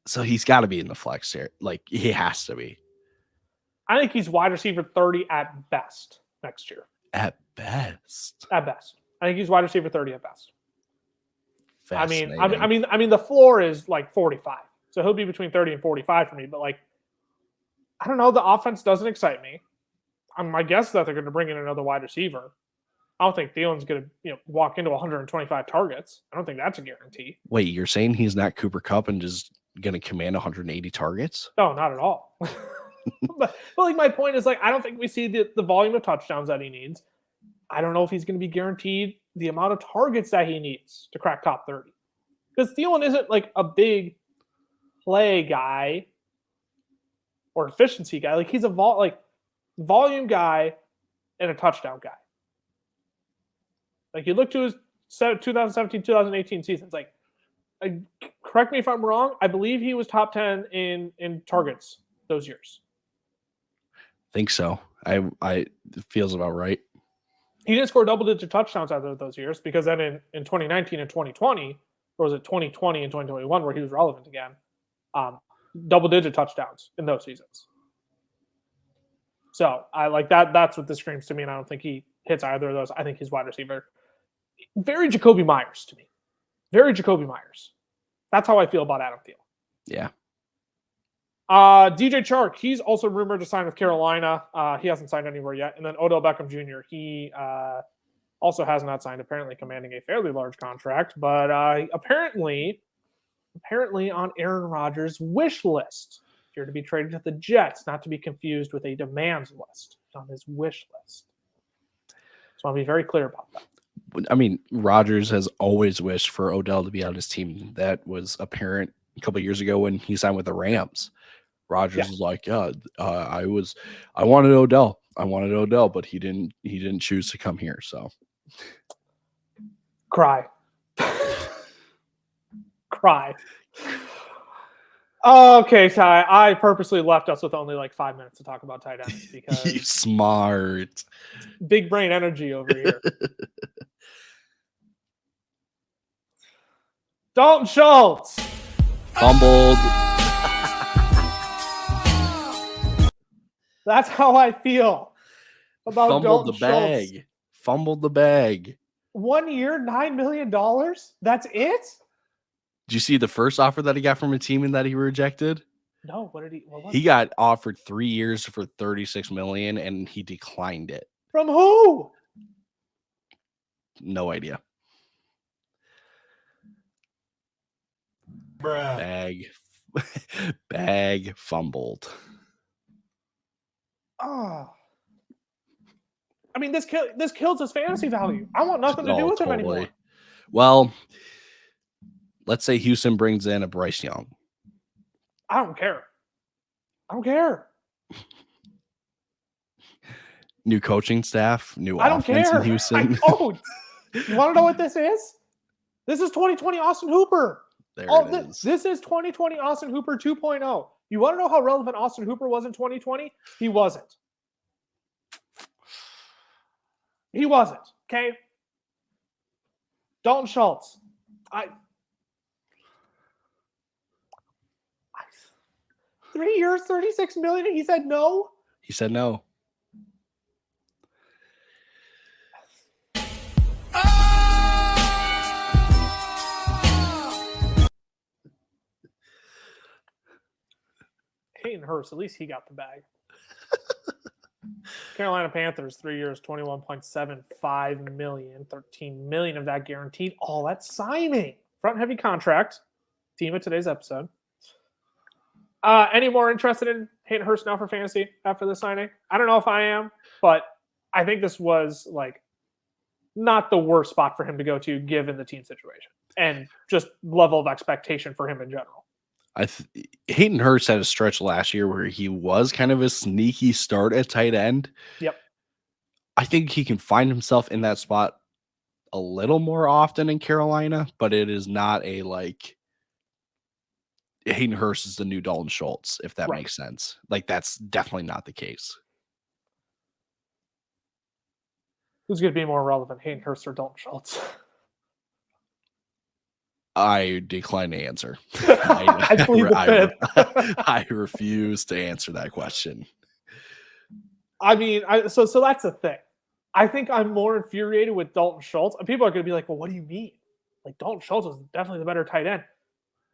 S2: So he's got to be in the flex here. He has to be.
S1: I think he's wide receiver 30 at best next year.
S2: At best.
S1: At best. I think he's wide receiver 30 at best. I mean, the floor is 45. So he'll be between 30 and 45 for me. But I don't know. The offense doesn't excite me. My guess is that they're going to bring in another wide receiver. I don't think Thielen's going to walk into 125 targets. I don't think that's a guarantee.
S2: Wait, you're saying he's not Cooper Kupp and just going to command 180 targets?
S1: No, not at all. but my point is I don't think we see the volume of touchdowns that he needs. I don't know if he's going to be guaranteed the amount of targets that he needs to crack top 30. Because Thielen isn't a big play guy or efficiency guy. He's a volume guy and a touchdown guy. You look to his 2017, 2018 seasons. Correct me if I'm wrong. I believe he was top 10 in targets those years.
S2: Think so. It feels about right.
S1: He didn't score double-digit touchdowns either of those years, because then in 2019 and 2020, or was it 2020 and 2021 where he was relevant again, double-digit touchdowns in those seasons. So I like that. That's what this screams to me, and I don't think he hits either of those. I think he's wide receiver. Very Jacoby Myers to me. Very Jacoby Myers. That's how I feel about Adam Thielen.
S2: Yeah.
S1: DJ Chark, he's also rumored to sign with Carolina. He hasn't signed anywhere yet. And then Odell Beckham Jr., he also has not signed, apparently commanding a fairly large contract, but apparently on Aaron Rodgers' wish list. If you're to be traded to the Jets, not to be confused with a demands list, on his wish list. So I'll be very clear about that.
S2: I mean, Rodgers has always wished for Odell to be on his team. That was apparent a couple of years ago when he signed with the Rams. Rodgers was like, "Yeah, I wanted Odell, but he didn't choose to come here." So,
S1: cry. Cry. Okay, Ty. I purposely left us with only like 5 minutes to talk about tight ends
S2: you
S1: because
S2: smart.
S1: big brain energy over here. Dalton Schultz
S2: Fumbled.
S1: That's how I feel about
S2: Fumbled
S1: Dalton
S2: the
S1: Schultz.
S2: bag. Fumbled the bag.
S1: 1 year, $9 million. That's it?
S2: Did you see the first offer that he got from a team and that he rejected?
S1: No. What was
S2: He
S1: it?
S2: got offered 3 years for $36 million and he declined it.
S1: From who?
S2: No idea.
S4: Bruh.
S2: Bag fumbled.
S1: Oh. I mean, this kills his fantasy value. I want nothing to do with him anymore.
S2: Well, let's say Houston brings in a Bryce Young.
S1: I don't care.
S2: New coaching staff, new
S1: I don't
S2: offense
S1: care.
S2: in Houston.
S1: You want to know what this is? This is 2020 Austin Hooper.
S2: There
S1: Oh,
S2: it is.
S1: This is 2020 Austin Hooper 2.0. You want to know how relevant Austin Hooper was in 2020? He wasn't. Okay? Dalton Schultz. 3 years, $36 million, and he said no?
S2: He said no.
S1: Hayden Hurst, at least he got the bag. Carolina Panthers, 3 years, $21.75 million, $13 million of that guaranteed. All that's signing. Front heavy contract. Team of today's episode. Any more interested in Hayden Hurst now for fantasy after the signing? I don't know if I am, but I think this was like not the worst spot for him to go to given the team situation and just level of expectation for him in general.
S2: Hayden Hurst had a stretch last year where he was kind of a sneaky start at tight end.
S1: Yep.
S2: I think he can find himself in that spot a little more often in Carolina, but it is not a like Hayden Hurst is the new Dalton Schultz, if that makes sense. Like that's definitely not the case.
S1: Who's going to be more relevant, Hayden Hurst or Dalton Schultz?
S2: I decline to answer.
S1: I plead the fifth.
S2: I refuse to answer that question.
S1: I mean, so that's the thing. I think I'm more infuriated with Dalton Schultz. And people are going to be like, well, what do you mean? Like, Dalton Schultz is definitely the better tight end.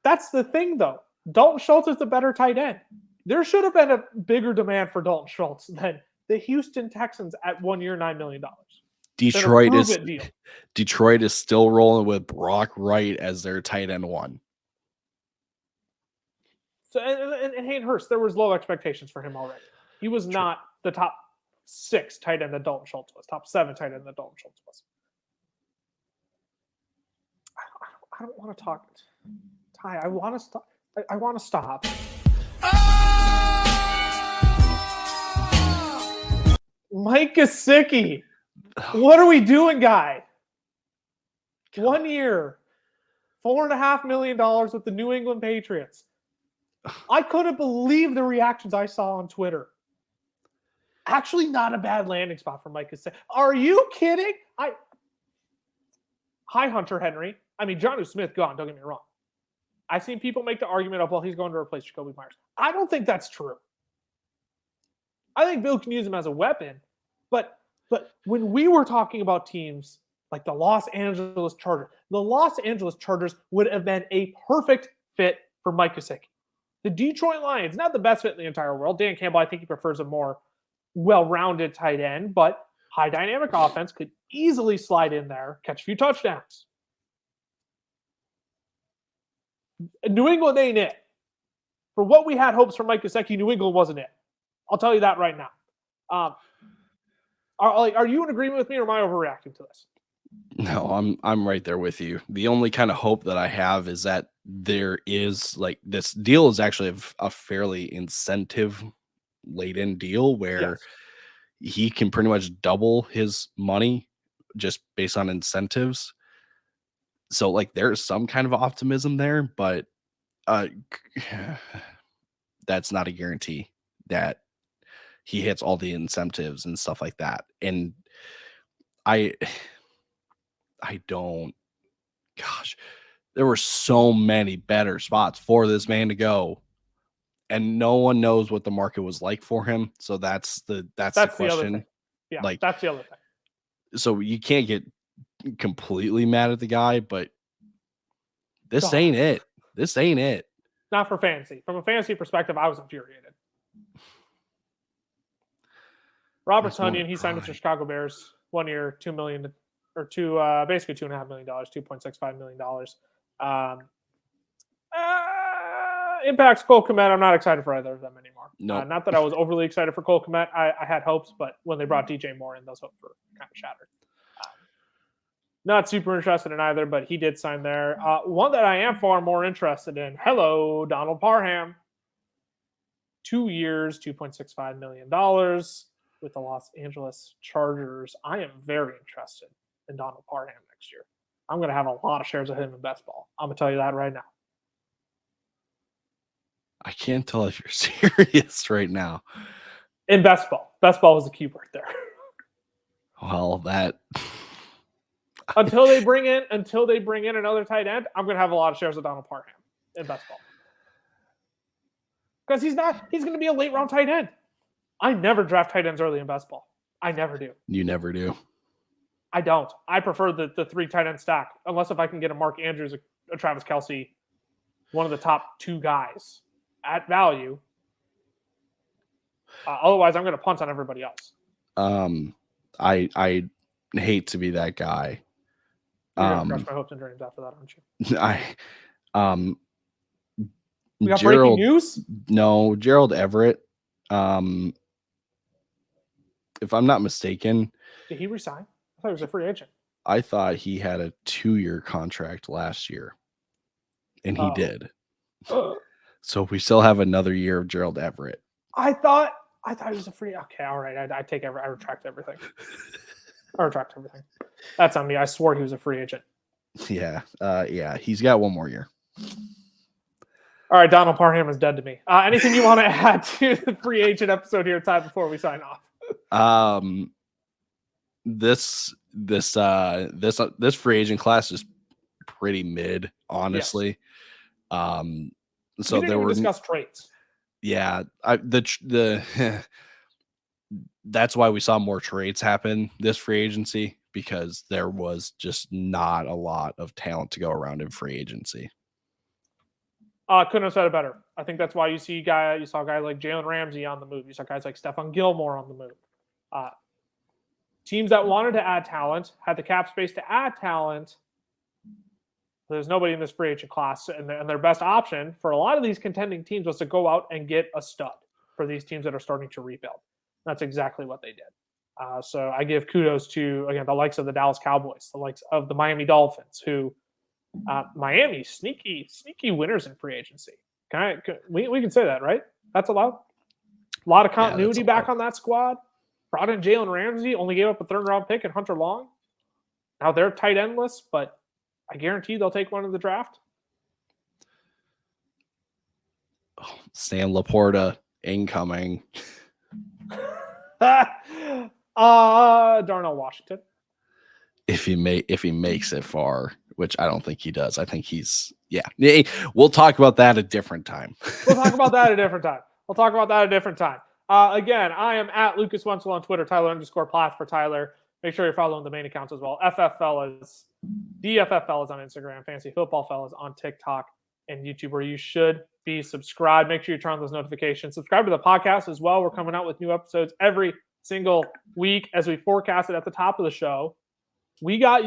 S1: That's the thing, though. Dalton Schultz is the better tight end. There should have been a bigger demand for Dalton Schultz than the Houston Texans at 1 year, $9 million.
S2: Detroit is still rolling with Brock Wright as their tight end one.
S1: So and Hayden Hurst, there was low expectations for him already. He was not the top 6 tight end that Dalton Schultz was. Top 7 tight end that Dalton Schultz was. I don't want to talk. Ty, I want to stop. I want to stop. Mike Gesicki. What are we doing, guy? 1 year, $4.5 million with the New England Patriots. I couldn't believe the reactions I saw on Twitter. Actually, not a bad landing spot for Mike Gesicki. Are you kidding? Hi, Hunter Henry. I mean, Jonnu Smith gone, don't get me wrong. I've seen people make the argument of, well, he's going to replace Jacoby Myers. I don't think that's true. I think Bill can use him as a weapon, but when we were talking about teams like the Los Angeles Chargers would have been a perfect fit for Mike Gesicki. The Detroit Lions, not the best fit in the entire world. Dan Campbell, I think he prefers a more well-rounded tight end, but high dynamic offense could easily slide in there, catch a few touchdowns. New England ain't it. For what we had hopes for Mike Gesicki, New England wasn't it. I'll tell you that right now. Are you in agreement with me, or am I overreacting to this?
S2: No, I'm right there with you. The only kind of hope that I have is that there is like this deal is actually a fairly incentive laden deal where
S1: Yes.
S2: he can pretty much double his money just based on incentives. So like there's some kind of optimism there, but uh that's not a guarantee that he hits all the incentives and stuff like that. And I I don't gosh, there were so many better spots for this man to go. And no one knows what the market was like for him. So that's the
S1: That's the other thing.
S2: question.
S1: Yeah,
S2: Like,
S1: that's the other thing.
S2: so you can't get completely mad at the guy, but this
S1: Oh,
S2: ain't it. This ain't it.
S1: not for fantasy. From a fantasy perspective, I was infuriated. Robert
S2: That's more
S1: Tonyan, he signed with the
S2: pride.
S1: Chicago Bears, 1 year, $2 million or basically $2.5 million, $2.65 million. Impacts Cole Kmet. I'm not excited for either of them anymore.
S2: Nope.
S1: Not that I was overly excited for Cole Kmet. I had hopes, but when they brought DJ Moore in, those hopes were kind of shattered. Not super interested in either, but he did sign there. One that I am far more interested in. Hello, Donald Parham. 2 years, $2.65 million with the Los Angeles Chargers. I am very interested in Donald Parham next year. I'm going to have a lot of shares of him in best ball. I'm going to tell you that right now.
S2: I can't tell if you're serious right now.
S1: In best ball. Best ball was the key word there.
S2: Well, that
S1: until they bring in another tight end, I'm going to have a lot of shares of Donald Parham in best ball. Because he's going to be a late round tight end. I never draft tight ends early in best ball. I never do.
S2: You never do.
S1: I don't. I prefer the 3 tight end stack, unless if I can get a Mark Andrews, a Travis Kelce, one of the top 2 guys at value. Otherwise, I'm going to punt on everybody else.
S2: I hate to be that guy.
S1: You're going to crush my hopes and dreams after that, aren't you? We got breaking news?
S2: No, Gerald Everett. If I'm not mistaken,
S1: did he resign? I thought he was a free agent.
S2: I thought he had a 2-year contract last year, and he did. So we still have another year of Gerald Everett.
S1: I thought he was a free. Okay, all right. I retract everything. I retract everything. That's on me. I swore he was a free agent.
S2: Yeah. Yeah. He's got 1 more year.
S1: All right. Donald Parham is dead to me. Anything you want to add to the free agent episode here, Ty, before we sign off?
S2: This free agent class is pretty mid, honestly. Yes. So
S1: we didn't even discuss trades.
S2: Yeah, that's why we saw more trades happen this free agency, because there was just not a lot of talent to go around in free agency.
S1: Couldn't have said it better. I think that's why you saw guys like Jalen Ramsey on the move. You saw guys like Stephon Gilmore on the move. Teams that wanted to add talent had the cap space to add talent. There's nobody in this free agent class, and their best option for a lot of these contending teams was to go out and get a stud for these teams that are starting to rebuild. That's exactly what they did. So I give kudos to, again, the likes of the Dallas Cowboys, the likes of the Miami Dolphins, who Miami, sneaky winners in free agency. We can say that, right? That's allowed. A lot of continuity back on that squad. Brought in Jalen Ramsey, only gave up a 3rd-round pick and Hunter Long. Now they're tight endless, but I guarantee they'll take one in the draft.
S2: Oh, Sam Laporta incoming.
S1: Darnell Washington.
S2: If he makes it far, which I don't think he does. I think he's we'll talk about that a different time.
S1: We'll talk about that a different time. Again, I am at Lucas Wenzel on Twitter, Tyler_Plath for Tyler. Make sure you're following the main accounts as well. FF Fellas, DFF Fellas on Instagram, Fantasy Football Fellas on TikTok and YouTube, where you should be subscribed. Make sure you turn on those notifications. Subscribe to the podcast as well. We're coming out with new episodes every single week, as we forecasted at the top of the show. We got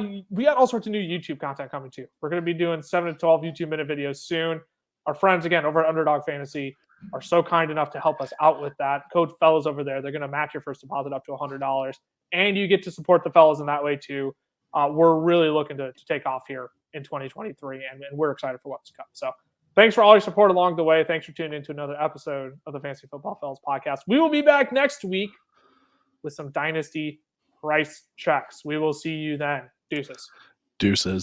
S1: all sorts of new YouTube content coming too. We're going to be doing 7 to 12 YouTube minute videos soon. Our friends, again, over at Underdog Fantasy are so kind enough to help us out with that. Code Fellas over there. They're going to match your first deposit up to $100. And you get to support the fellas in that way too. we're really looking to take off here in 2023, and we're excited for what's to come. So thanks for all your support along the way. Thanks for tuning into another episode of the Fantasy Football Fellas podcast. We will be back next week with some Dynasty price checks. We will see you then. Deuces.